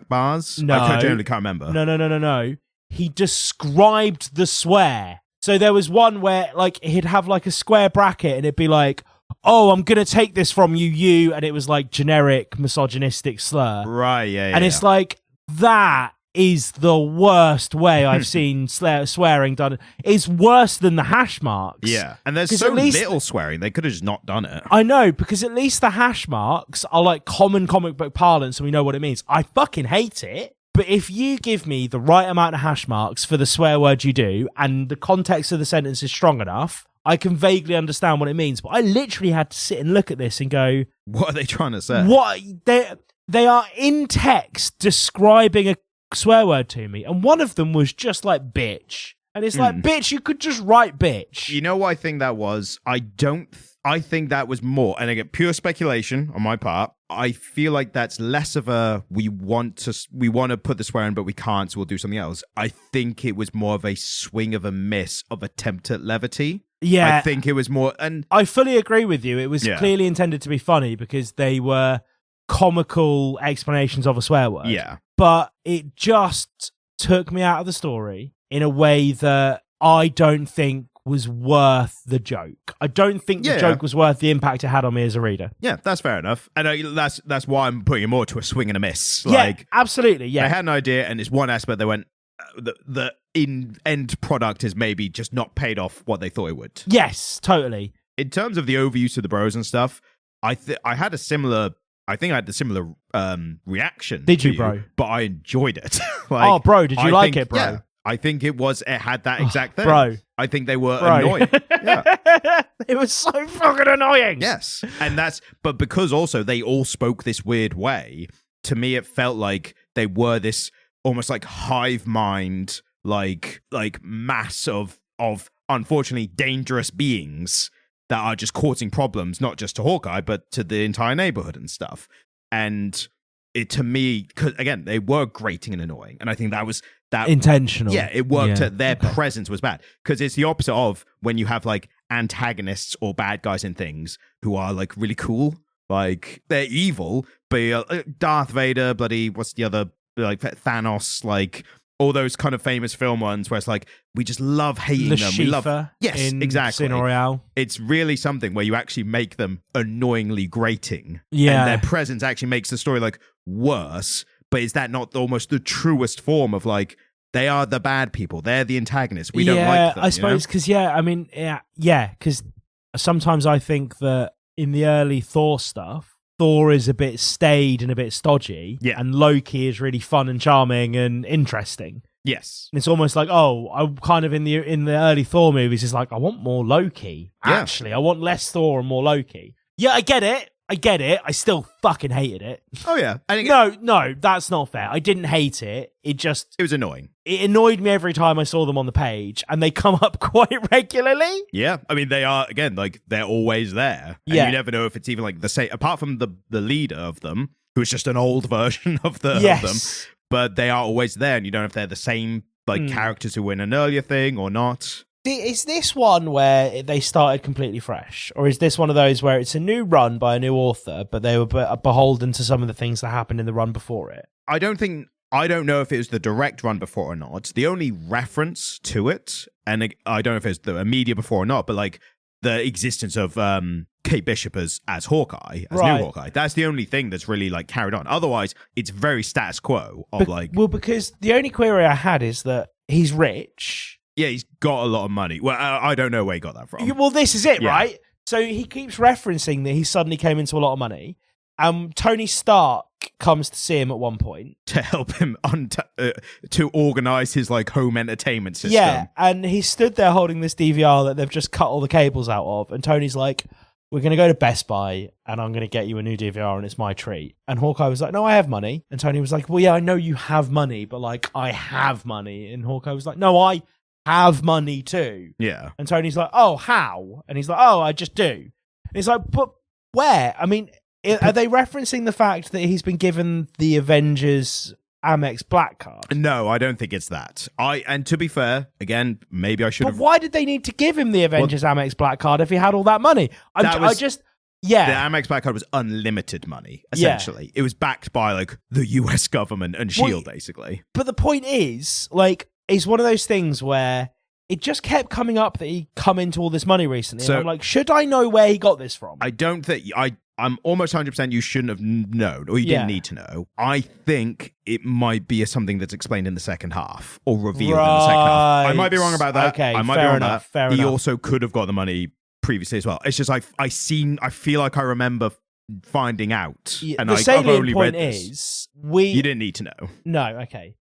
bars? No. I generally can't remember. No. He described the swear. So there was one where like he'd have like a square bracket and it'd be like, oh, I'm going to take this from you. And it was like generic misogynistic slur. Right, yeah. And it's like, that is the worst way I've seen swearing done. It's worse than the hash marks. Yeah. And there's so little swearing, they could have just not done it. I know, because at least the hash marks are like common comic book parlance and we know what it means. I fucking hate it. But if you give me the right amount of hash marks for the swear word you do and the context of the sentence is strong enough, I can vaguely understand what it means, but I literally had to sit and look at this and go, what are they trying to say? What they are in text describing a swear word to me, and one of them was just like bitch. And it's like, bitch, you could just write bitch. You know what I think that was? I think that was more, and again, pure speculation on my part. I feel like that's less of a we want to put the swear in, but we can't, so we'll do something else. I think it was more of a swing of a miss of attempt at levity. Yeah. I think it was more, and I fully agree with you. It was clearly intended to be funny because they were comical explanations of a swear word. Yeah. But it just took me out of the story in a way that I don't think was worth the joke. I don't think the joke was worth the impact it had on me as a reader. Yeah, that's fair enough. And that's why I'm putting it more to a swing and a miss. Yeah, absolutely. Yeah, they had an idea, and it's one aspect they went, the end product is maybe just not paid off what they thought it would. Yes, totally. In terms of the overuse of the bros and stuff, I had a similar reaction. Did you, bro? But I enjoyed it. Oh, bro, did you like it, bro? Yeah, I think it had that exact thing. Bro. I think they were annoying. Yeah. It was so fucking annoying. Yes. But because also they all spoke this weird way, to me it felt like they were this almost like hive mind, like mass of unfortunately dangerous beings that are just causing problems, not just to Hawkeye, but to the entire neighborhood and stuff. And it, to me, because again, they were grating and annoying. And I think that was that intentional. Yeah, it worked. Their presence was bad, because it's the opposite of when you have like antagonists or bad guys in things who are like really cool, like they're evil, but Darth Vader, bloody what's the other, like Thanos, like all those kind of famous film ones where it's like we just love hating them. We love exactly. Sin Royale. It's really something where you actually make them annoyingly grating. Yeah, and their presence actually makes the story like worse. But is that not almost the truest form of like they are the bad people? They're the antagonists. We don't like them. I suppose because because sometimes I think that in the early Thor stuff, Thor is a bit staid and a bit stodgy, and Loki is really fun and charming and interesting. Yes, and it's almost like, I kind of in the early Thor movies, it's like I want more Loki. Actually, I want less Thor and more Loki. Yeah, I get it. I still fucking hated it. Oh yeah. No, that's not fair. I didn't hate it. It was annoying. It annoyed me every time I saw them on the page, and they come up quite regularly. Yeah. I mean, they are, again, like they're always there. And you never know if it's even like the same, apart from the leader of them, who is just an old version of them. But they are always there, and you don't know if they're the same like characters who were in an earlier thing or not. Is this one where they started completely fresh? Or is this one of those where it's a new run by a new author, but they were beholden to some of the things that happened in the run before it? I don't know if it was the direct run before or not. The only reference to it, and I don't know if it was the immediate before or not, but like the existence of Kate Bishop as Hawkeye, as new Hawkeye. That's the only thing that's really like carried on. Otherwise, it's very status quo of because the only query I had is that he's rich. Yeah, he's got a lot of money. Well, I don't know where he got that from. Well, this is it, right? So he keeps referencing that he suddenly came into a lot of money. Tony Stark comes to see him at one point to help him to organize his like home entertainment system. Yeah, and he stood there holding this DVR that they've just cut all the cables out of, and Tony's like, "We're going to go to Best Buy, and I'm going to get you a new DVR, and it's my treat." And Hawkeye was like, "No, I have money." And Tony was like, "Well, yeah, I know you have money, but like, I have money." And Hawkeye was like, "No, I have money too." Yeah. And Tony's like, "Oh, how?" And he's like, "Oh, I just do." And he's like, "But where?" I mean, are they referencing the fact that he's been given the Avengers Amex Black card? No, I don't think it's that. And to be fair, again, maybe I should have... But why did they need to give him the Avengers Amex Black card if he had all that money? The Amex Black card was unlimited money, essentially. It was backed by like the US government and S.H.I.E.L.D., basically. But the point is, like, it's one of those things where it just kept coming up that he come into all this money recently. So, and I'm like, should I know where he got this from? I don't think... I'm almost 100% you shouldn't have known, or you didn't need to know. I think it might be something that's explained in the second half, or revealed in the second half. I might be wrong about that. Okay, I might be wrong about that. He also could have got the money previously as well. It's just I feel like I remember finding out. Yeah, and the salient I've only point read this. is You didn't need to know. No, okay.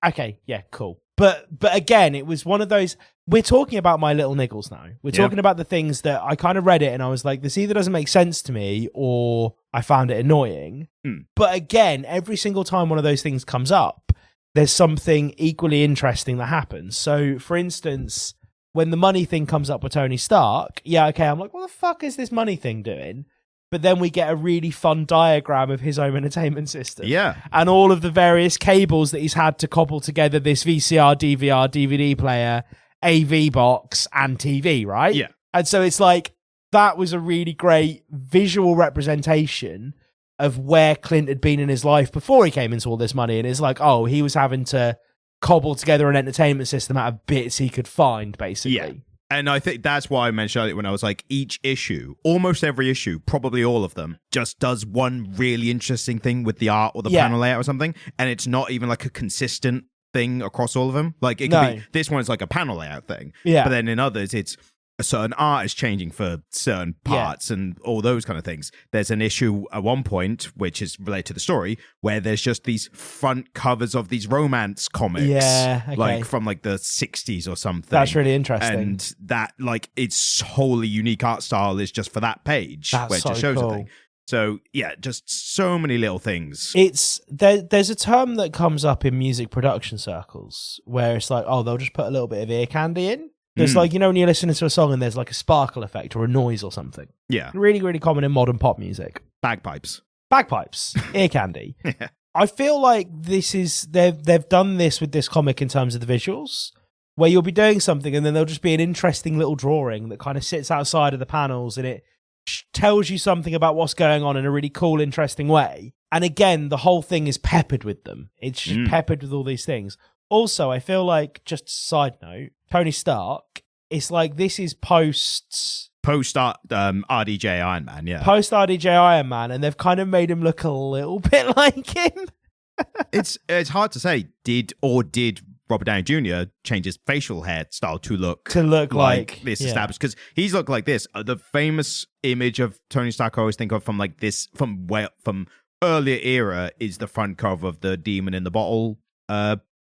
Okay, yeah, cool. But again, it was one of those... we're talking about my little niggles now. We're talking about the things that I kind of read it and I was like, this either doesn't make sense to me or I found it annoying. But again, every single time one of those things comes up, there's something equally interesting that happens. So, for instance, when the money thing comes up with Tony Stark, I'm like, what the fuck is this money thing doing? But then we get a really fun diagram of his home entertainment system. Yeah. And all of the various cables that he's had to cobble together this VCR, DVR, DVD player, AV box, and TV, right? Yeah. And so it's like, that was a really great visual representation of where Clint had been in his life before he came into all this money. And it's like, oh, he was having to cobble together an entertainment system out of bits he could find, basically. Yeah. And I think that's why I mentioned it when I was like, each issue, almost every issue, probably all of them, just does one really interesting thing with the art or the panel layout or something. And it's not even like a consistent thing across all of them. Like it could be, this one's like a panel layout thing. Yeah. But then in others, it's a certain art is changing for certain parts and all those kind of things. There's an issue at one point, which is related to the story, where there's just these front covers of these romance comics, like from like the 60s or something. That's really interesting. And that like its wholly unique art style is just for that page. That's where it just shows cool. a thing. So yeah, just so many little things. It's there's a term that comes up in music production circles where it's like, oh, they'll just put a little bit of ear candy in. It's like, you know, when you're listening to a song and there's like a sparkle effect or a noise or something. Yeah. Really, really common in modern pop music. Bagpipes, ear candy. Yeah. I feel like this is, they've done this with this comic in terms of the visuals, where you'll be doing something and then there'll just be an interesting little drawing that kind of sits outside of the panels and it tells you something about what's going on in a really cool, interesting way. And again, the whole thing is peppered with them. It's just peppered with all these things. Also, I feel like, just a side note, Tony Stark, it's like this is post RDJ Iron Man, Post RDJ Iron Man, and they've kind of made him look a little bit like him. It's hard to say, did Robert Downey Jr. change his facial hairstyle to look like this established? Because he's looked like this. The famous image of Tony Stark I always think of from like this, from earlier era, is the front cover of the Demon in the Bottle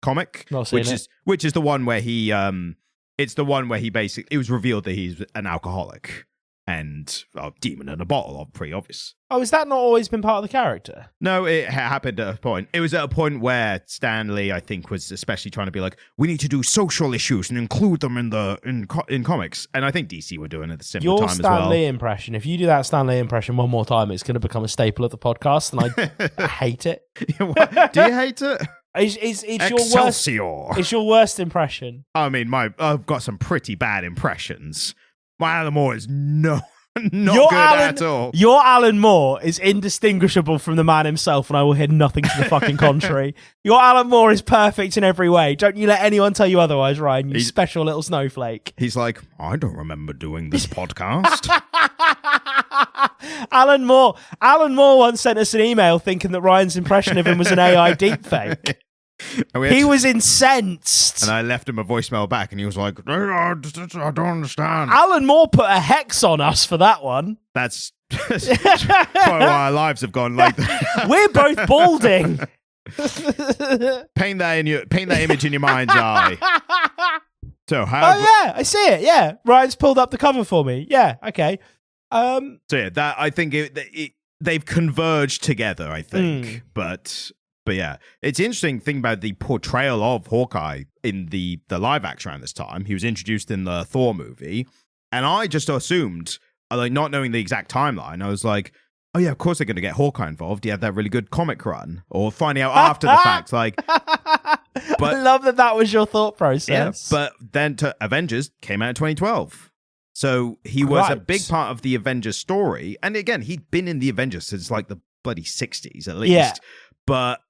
comic, which is the one where he it's the one where he basically, it was revealed that he's an alcoholic and demon in a bottle, pretty obvious. Oh, has that not always been part of the character? No, it happened at a point. It was at a point where Stan Lee, I think, was especially trying to be like, we need to do social issues and include them in comics. And I think DC were doing it at the same time as well. Your Stan Lee impression, if you do that Stan Lee impression one more time, it's going to become a staple of the podcast, and I hate it. Do you hate it? It's your worst impression. I mean, I've got some pretty bad impressions. My Alan Moore is not good at all. Your Alan Moore is indistinguishable from the man himself, and I will hear nothing to the fucking contrary. Your Alan Moore is perfect in every way. Don't you let anyone tell you otherwise, Ryan, you special little snowflake. He's like, I don't remember doing this podcast. Alan Moore once sent us an email thinking that Ryan's impression of him was an AI deepfake. He was incensed. And I left him a voicemail back and he was like, I don't understand. Alan Moore put a hex on us for that one. That's why our lives have gone like that. We're both balding. Paint that image in your mind's eye. So I see it. Yeah, Ryan's pulled up the cover for me. Yeah, okay. So yeah, that I think they've converged together. I think, But yeah, it's interesting thing about the portrayal of Hawkeye in the live action around this time. He was introduced in the Thor movie, and I just assumed, like not knowing the exact timeline, I was like, oh yeah, of course they're going to get Hawkeye involved. He had that really good comic run, or finding out after the fact. Like, but I love that was your thought process. Yeah, but then Avengers came out in 2012. So he was a big part of the Avengers story. And again, he'd been in the Avengers since like the bloody 60s at least. Yeah. But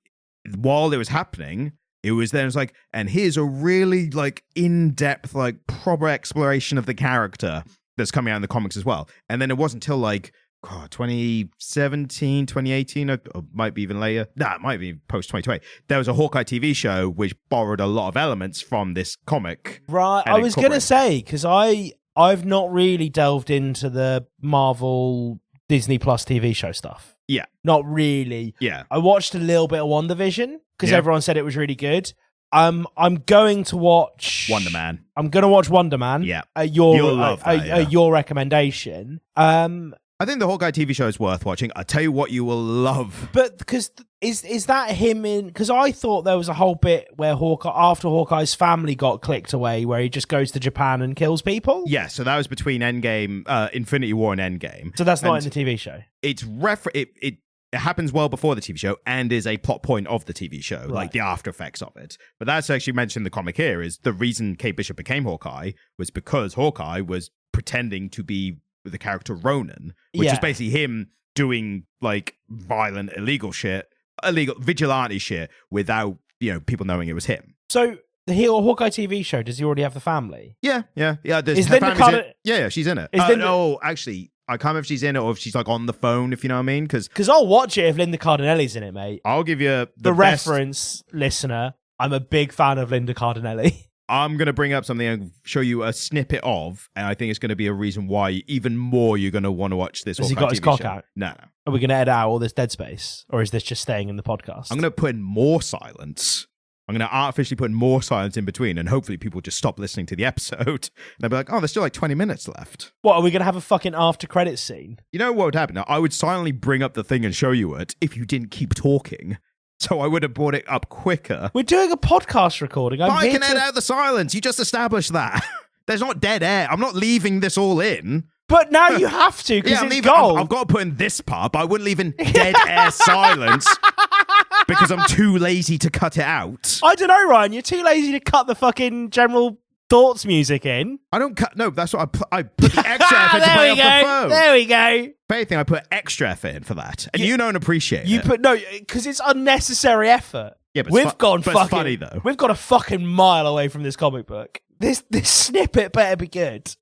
while it was happening, it was like, and here's a really like in-depth, like proper exploration of the character that's coming out in the comics as well. And then it wasn't until like 2017, 2018, or might be even later. It might be post 2020. There was a Hawkeye TV show which borrowed a lot of elements from this comic. Right. I was going to say, because I've not really delved into the Marvel Disney Plus TV show stuff. Yeah. Not really. Yeah. I watched a little bit of WandaVision because everyone said it was really good. I'm going to watch Wonder Man. I'm going to watch Wonder Man. Yeah. You'll love that, your recommendation. I think the Hawkeye TV show is worth watching. I'll tell you what you will love. But because is that him in? Because I thought there was a whole bit where after Hawkeye's family got clicked away, where he just goes to Japan and kills people. Yeah, so that was between Infinity War and Endgame. So that's not in the TV show. It's it happens well before the TV show and is a plot point of the TV show, like the after effects of it. But that's actually mentioned in the comic here. Is the reason Kate Bishop became Hawkeye was because Hawkeye was pretending to be the character Ronan, which is basically him doing like violent, illegal vigilante shit without people knowing it was him. So the Hawkeye TV show, does he already have the family? Yeah. Is Linda Carter? Yeah, she's in it. No, actually, I can't remember if she's in it or if she's like on the phone. If you know what I mean, because I'll watch it if Linda Cardinelli's in it, mate. I'll give you the reference, listener. I'm a big fan of Linda Cardinelli. I'm going to bring up something and show you a snippet of, and I think it's going to be a reason why even more you're going to want to watch this. Has he got his cock out? No. Are we going to edit out all this dead space? Or is this just staying in the podcast? I'm going to put in more silence. I'm going to artificially put more silence in between, and hopefully people just stop listening to the episode. And they'll be like, oh, there's still like 20 minutes left. What, are we going to have a fucking after credits scene? You know what would happen? I would silently bring up the thing and show you it if you didn't keep talking. So I would have brought it up quicker. We're doing a podcast recording. But I can edit out the silence. You just established that. There's not dead air. I'm not leaving this all in. But now you have to, because it's gold. I've got to put in this part, but I wouldn't leave in dead air silence because I'm too lazy to cut it out. I don't know, Ryan. You're too lazy to cut the fucking general thoughts music in. I don't cut. No, that's what I put the extra effort to play off the phone. There we go. If anything, I put extra effort in for that, and you don't appreciate it. No, because it's unnecessary effort. Yeah, but it's funny though. We've got a fucking mile away from this comic book. This snippet better be good.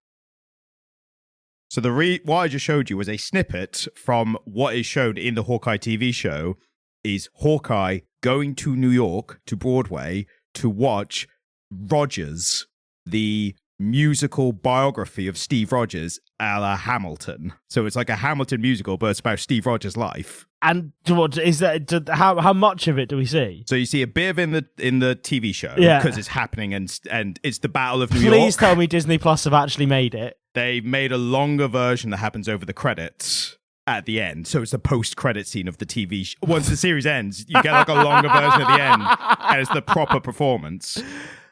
So what I just showed you was a snippet from what is shown in the Hawkeye TV show. Is Hawkeye going to New York to Broadway to watch Rogers, the musical biography of Steve Rogers a la Hamilton. So it's like a Hamilton musical, but it's about Steve Rogers' life. And what is that? How much of it do we see? So you see a bit of in the TV show because it's happening and it's the Battle of New York. Please tell me Disney Plus have actually made it. They made a longer version that happens over the credits at the end. So it's the post-credit scene of the TV show. Once the series ends, you get like a longer version at the end, and it's the proper performance.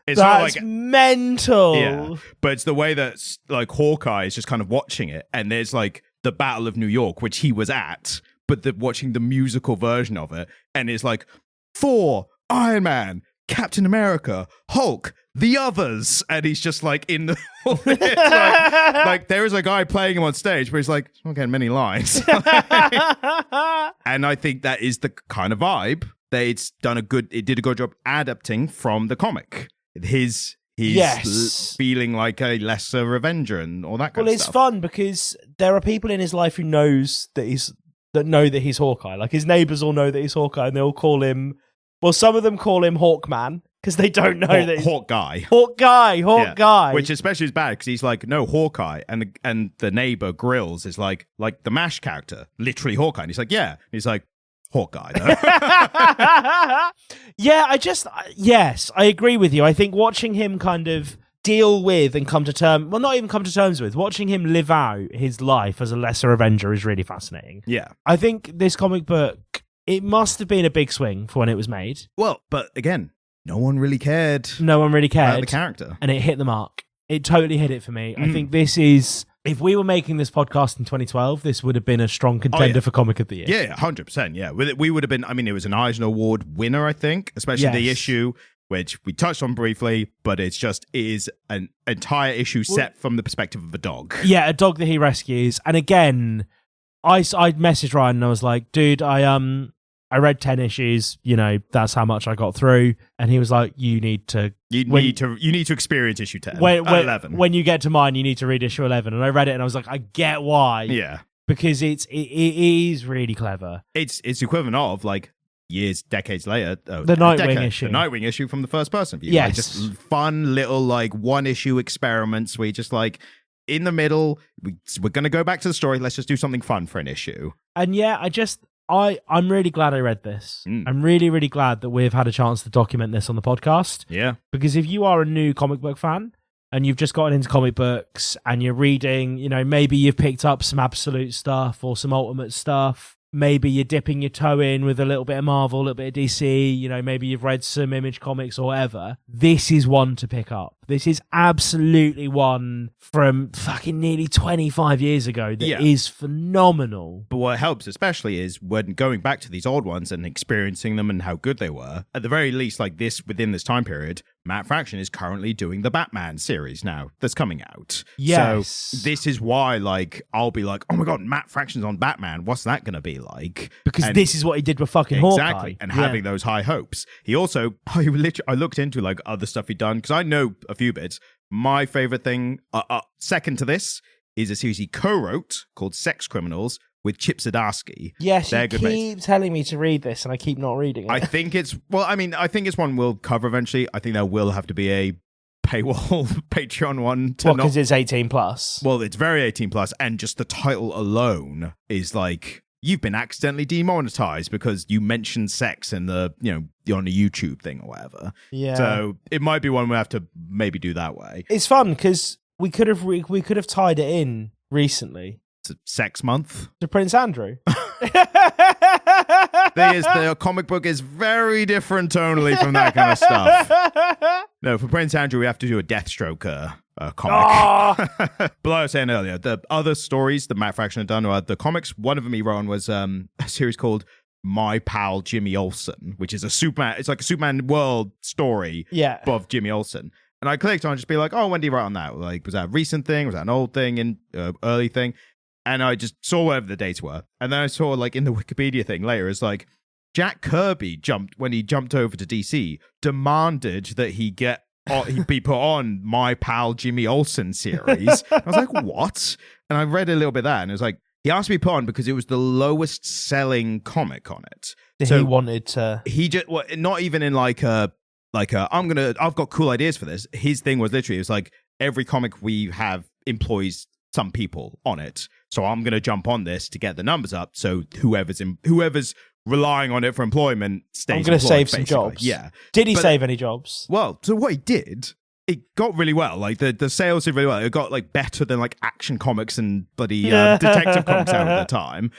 It's That's not like mental. Yeah, but it's the way that like Hawkeye is just kind of watching it, and there's like the Battle of New York, which he was at, but watching the musical version of it, and it's like Thor, Iron Man, Captain America, Hulk, the others, and he's just like in the like there is a guy playing him on stage, but he's like not getting many lines, and I think that is the kind of vibe that it did a good job adapting from the comic. He's feeling like a lesser Avenger and all that kind of stuff. Well, it's fun because there are people in his life who know that he's Hawkeye. Like his neighbors all know that he's Hawkeye, and they all call him. Well, some of them call him Hawkman because they don't know that he's Hawkeye. Hawkeye. Which especially is bad because he's like, no, Hawkeye, and the neighbor Grills is like the MASH character, literally Hawkeye. And he's like, yeah. And he's like, Hawkeye, though. Yeah, yes, I agree with you. I think watching him kind of deal with and come to terms, well, not even come to terms with, watching him live out his life as a lesser Avenger is really fascinating. Yeah. I think this comic book, it must have been a big swing for when it was made. Well, but again, no one really cared. About the character. And it hit the mark. It totally hit it for me. I think this is... If we were making this podcast in 2012, this would have been a strong contender for Comic of the Year. Yeah, 100%. Yeah. We would have been, I mean, it was an Eisner Award winner, I think, especially the issue, which we touched on briefly, but it is an entire issue set from the perspective of a dog. Yeah, a dog that he rescues. And again, I messaged Ryan and I was like, dude, I read 10 issues, that's how much I got through. And he was like, you need to experience issue 10. 11. When you get to mine, you need to read issue 11. And I read it and I was like, I get why. Yeah. Because it is really clever. It's equivalent of like decades later. The Nightwing issue. The Nightwing issue from the first person view. Yes. Like just fun little like one issue experiments where you just like in the middle, we're going to go back to the story. Let's just do something fun for an issue. And yeah, I'm really glad I read this. I'm really, really glad that we've had a chance to document this on the podcast. Yeah. Because if you are a new comic book fan and you've just gotten into comic books and you're reading, maybe you've picked up some Absolute stuff or some Ultimate stuff. Maybe you're dipping your toe in with a little bit of Marvel, a little bit of DC, maybe you've read some Image comics or whatever. This is one to pick up. This is absolutely one from fucking nearly 25 years ago that is phenomenal. But what helps especially is when going back to these old ones and experiencing them and how good they were, at the very least, like this, within this time period, Matt Fraction is currently doing the Batman series now that's coming out. Yes. So this is why, I'll be like, oh my God, Matt Fraction's on Batman. What's that going to be like? Because this is what he did with fucking Hawkeye. Exactly. And having those high hopes. He also, I looked into other stuff he'd done because I know a few bits. My favorite thing, second to this, is a series he co-wrote called Sex Criminals with Chip Zdarsky. Yes, you keep telling me to read this and I keep not reading it. I think it's one we'll cover eventually. I think there will have to be a paywall Patreon one. Because it's 18 plus. Well, it's very 18 plus, and just the title alone is like, you've been accidentally demonetized because you mentioned sex in the, you're on a YouTube thing or whatever. Yeah. So it might be one we have to maybe do that way. It's fun because we could have tied it in recently. It's Sex Month. To Prince Andrew. The comic book is very different tonally from that kind of stuff. No, for Prince Andrew, we have to do a Deathstroke comic. Oh! But like I was saying earlier, the other stories that Matt Fraction had done, or the comics, one of them he wrote on was a series called Pal Jimmy Olsen, which is it's like a Superman world story of Jimmy Olsen. And I clicked on just be like, oh, when did he write on that? Like, was that a recent thing? Was that an old thing and early thing? And I just saw whatever the dates were. And then I saw in the Wikipedia thing later, it's like Jack Kirby when he jumped over to DC, demanded that he be put on My Pal Jimmy Olsen series. I was like, what? And I read a little bit of that and it was like, he asked me to put on because it was the lowest selling comic on it. So he wanted to. He just not even in I've got cool ideas for this. His thing was literally, it was like every comic we have employs some people on it, so I'm gonna jump on this to get the numbers up. So whoever's relying on it for employment stays. I'm gonna save some basically. jobs. Yeah. Did he save any jobs? Well, so what he did. It got really well. The sales did really well. It got better than Action Comics and bloody Detective Comics out at the time.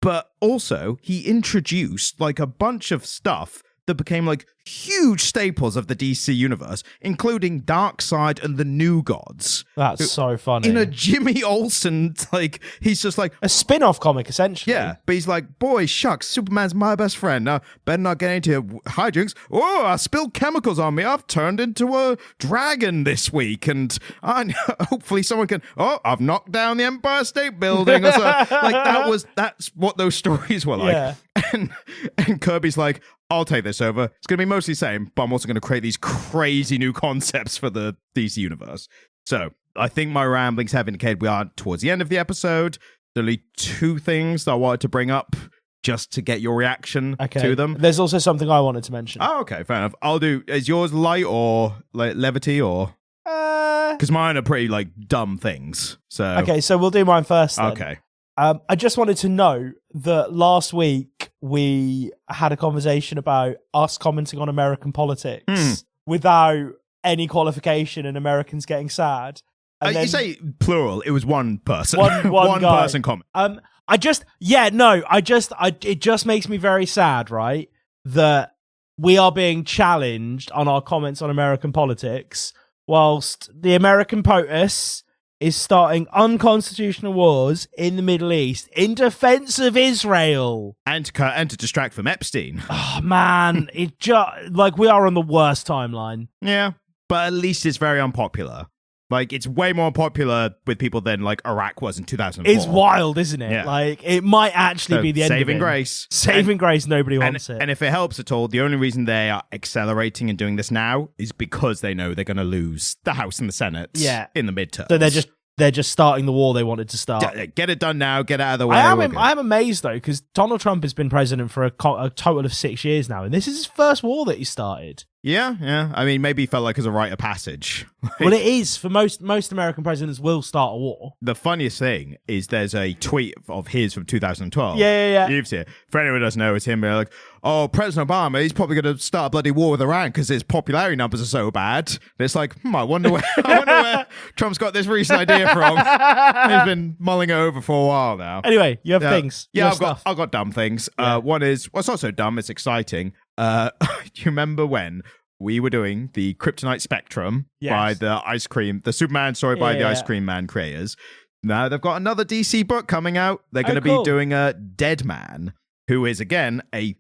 But also, he introduced a bunch of stuff that became huge staples of the DC universe, including Darkseid and the New Gods. That's so funny. In a Jimmy Olsen, he's just a spin-off comic, essentially. Yeah, but he's like, boy, shucks, Superman's my best friend. Now, better not get into hijinks. Oh, I spilled chemicals on me. I've turned into a dragon this week, and hopefully someone can. Oh, I've knocked down the Empire State Building. Or so. That's what those stories were like. Yeah. And Kirby's like, I'll take this over. It's going to be mostly the same, but I'm also going to create these crazy new concepts for the DC universe. So I think my ramblings have indicated we are towards the end of the episode. There are only two things that I wanted to bring up just to get your reaction to them. There's also something I wanted to mention. Oh, okay, fair enough. Is yours light or levity or? Because mine are pretty dumb things. So okay, so we'll do mine first then. Okay. I just wanted to know that last week we had a conversation about us commenting on American politics without any qualification and Americans getting sad. And you say plural, it was one person. One guy. Person comment. It just makes me very sad, right? That we are being challenged on our comments on American politics whilst the American POTUS is starting unconstitutional wars in the Middle East in defense of Israel. And to distract from Epstein. Oh, man. It just we are on the worst timeline. Yeah, but at least it's very unpopular. It's way more popular with people than Iraq was in 2004. It's wild, isn't it? Yeah. It might actually be the end of it. Saving grace. Saving grace, nobody wants it. And if it helps at all, the only reason they are accelerating and doing this now is because they know they're going to lose the House and the Senate in the midterms. So they're just starting the war they wanted to start. Get it done now. Get it out of the way. I am amazed, though, because Donald Trump has been president for a total of 6 years now, and this is his first war that he started. Yeah. I mean, maybe he felt like it was a rite of passage. Well, it is. For most American presidents will start a war. The funniest thing is there's a tweet of his from 2012. Yeah. You've seen it. For anyone who doesn't know, it's him being like, oh, President Obama, he's probably going to start a bloody war with Iran because his popularity numbers are so bad. And it's like, I wonder where Trump's got this recent idea from. He's been mulling it over for a while now. Anyway, you have things. Yeah, I've got dumb things. Yeah. One is, well, it's not so dumb, it's exciting. Do you remember when we were doing the Kryptonite Spectrum by the Superman story by the Ice Cream Man creators? Now they've got another DC book coming out. They're going to be doing a Dead Man, who is, again, a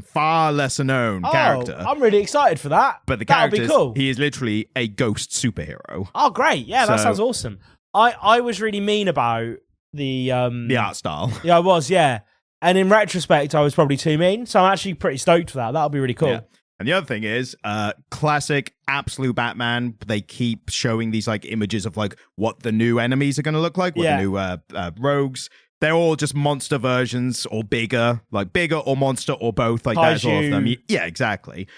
far lesser known character. I'm really excited for that. But the That'll character, be cool. he is literally a ghost superhero. Oh, great. Yeah, that sounds awesome. I was really mean about the art style. Yeah, I was, yeah. And in retrospect, I was probably too mean. So I'm actually pretty stoked for that. That'll be really cool. Yeah. And the other thing is, classic absolute Batman. They keep showing these like images of like what the new enemies are going to look like, what the new rogues. They're all just monster versions or bigger or monster or both. Like that's all of them. Yeah, exactly.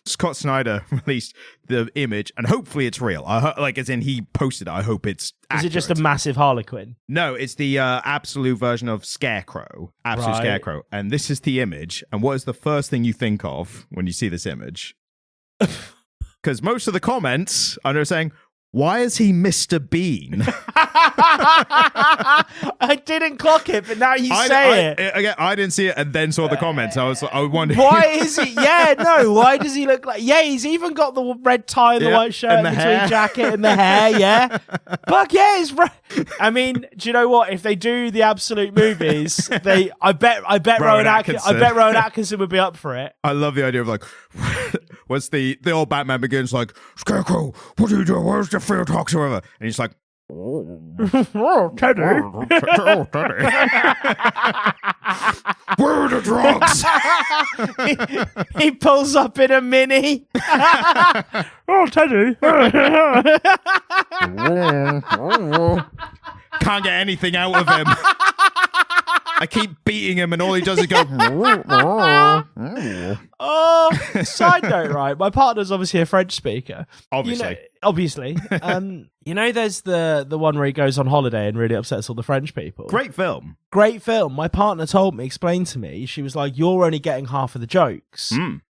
Scott Snyder released the image, and hopefully it's real. As in he posted it. I hope it's accurate. Is it just a massive Harlequin? No, it's the absolute version of Scarecrow. Absolute Scarecrow. And this is the image. And what is the first thing you think of when you see this image? Because most of the comments are saying, why is he Mr. Bean? I didn't clock it, but now you say it. Again, I didn't see it and then saw the comments. I wondered. Why is he? Yeah, no. Why does he look like? Yeah, he's even got the red tie and the white shirt and the tweed jacket and the hair. Yeah, fuck yeah, it's right. I mean, do you know what? If they do the absolute movies, I bet Rowan Atkinson would be up for it. I love the idea of like, what's the old Batman begins like, Scarecrow, what do you do? Where's the field talks or whatever? And he's like, Teddy. Teddy. Where are the drugs? he pulls up in a Mini. Oh, Teddy. Can't get anything out of him. I keep beating him and all he does is go. Oh, side note, right? My partner's obviously a French speaker. Obviously. You know, there's the one where he goes on holiday and really upsets all the French people. Great film. My partner explained to me, she was like, you're only getting half of the jokes.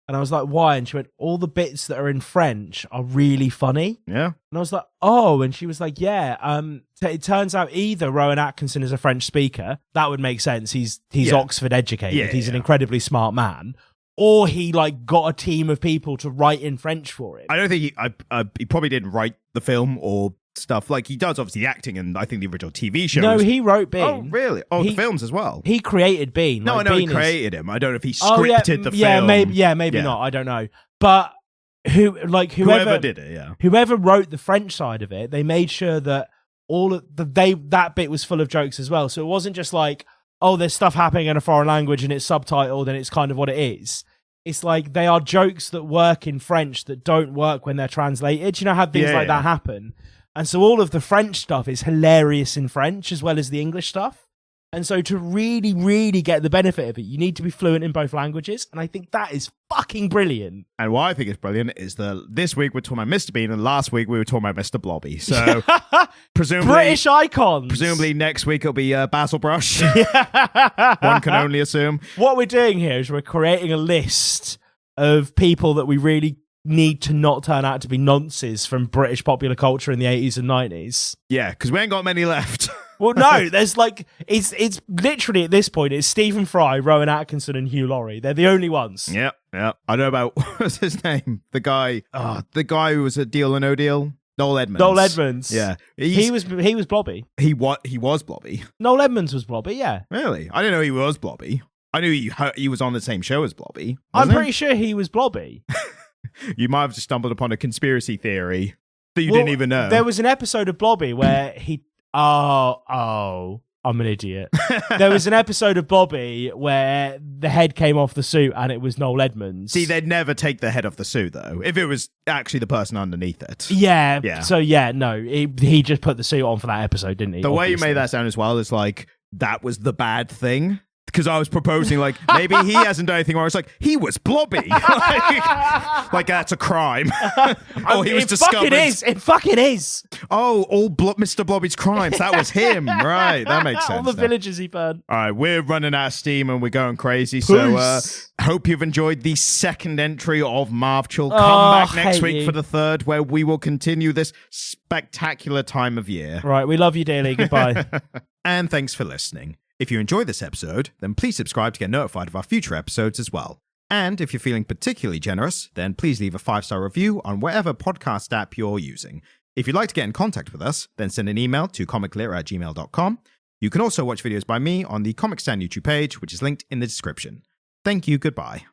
And I was like, why? And she went, all the bits that are in French are really funny. Yeah. And I was like, oh. And she was like, yeah. It turns out either Rowan Atkinson is a French speaker. That would make sense. He's Oxford educated. Yeah, he's an incredibly smart man. Or he like got a team of people to write in French for him. I don't think he probably didn't write the film or stuff. Like he does obviously the acting and I think the original TV shows. No, he wrote Bean. Oh, really? Oh, the films as well. He created Bean. No, like, I know Bean he created him. I don't know if he scripted the film. Maybe not. I don't know. But whoever did it, yeah. Whoever wrote the French side of it, they made sure that that bit was full of jokes as well. So it wasn't just like, oh, there's stuff happening in a foreign language and it's subtitled and it's kind of what it is. It's like they are jokes that work in French that don't work when they're translated. You know how things like that happen? And so all of the French stuff is hilarious in French as well as the English stuff. And so to really, really get the benefit of it, you need to be fluent in both languages. And I think that is fucking brilliant. And why I think it's brilliant is that this week we're talking about Mr. Bean and last week we were talking about Mr. Blobby. So presumably... British icons. Presumably next week it'll be Basil Brush. One can only assume. What we're doing here is we're creating a list of people that we really need to not turn out to be nonces from British popular culture in the 80s and 90s. Yeah, because we ain't got many left. Well, no, there's like, it's literally at this point, it's Stephen Fry, Rowan Atkinson, and Hugh Laurie. They're the only ones. Yeah. I know about, what was his name? The guy who was a Deal or No Deal? Noel Edmonds. Yeah. He was Blobby. He was Blobby. Noel Edmonds was Blobby, yeah. Really? I didn't know he was Blobby. I knew he was on the same show as Blobby. I'm pretty sure he was Blobby. You might have just stumbled upon a conspiracy theory that you didn't even know. There was an episode of Blobby where he... Oh, I'm an idiot. There was an episode of Blobby where the head came off the suit and it was Noel Edmonds. See, they'd never take the head off the suit, though, if it was actually the person underneath it. Yeah. So, no, he just put the suit on for that episode, didn't he? The way you made that sound as well is like, that was the bad thing. because I was proposing, like, maybe he hasn't done anything wrong. It's like, he was blobby. like that's a crime. Oh, he was discovered. It fucking is. Oh, all Mr. Blobby's crimes. That was him. Right. That makes sense. All the now. villages he burned. All right. We're running out of steam and we're going crazy. So Peace. hope you've enjoyed the second entry of Marvchul. Come back next week for the third, where we will continue this spectacular time of year. Right. We love you dearly. Goodbye. And thanks for listening. If you enjoyed this episode, then please subscribe to get notified of our future episodes as well. And if you're feeling particularly generous, then please leave a 5-star review on whatever podcast app you're using. If you'd like to get in contact with us, then send an email to comiclit@gmail.com. You can also watch videos by me on the Comic Stand YouTube page, which is linked in the description. Thank you, goodbye.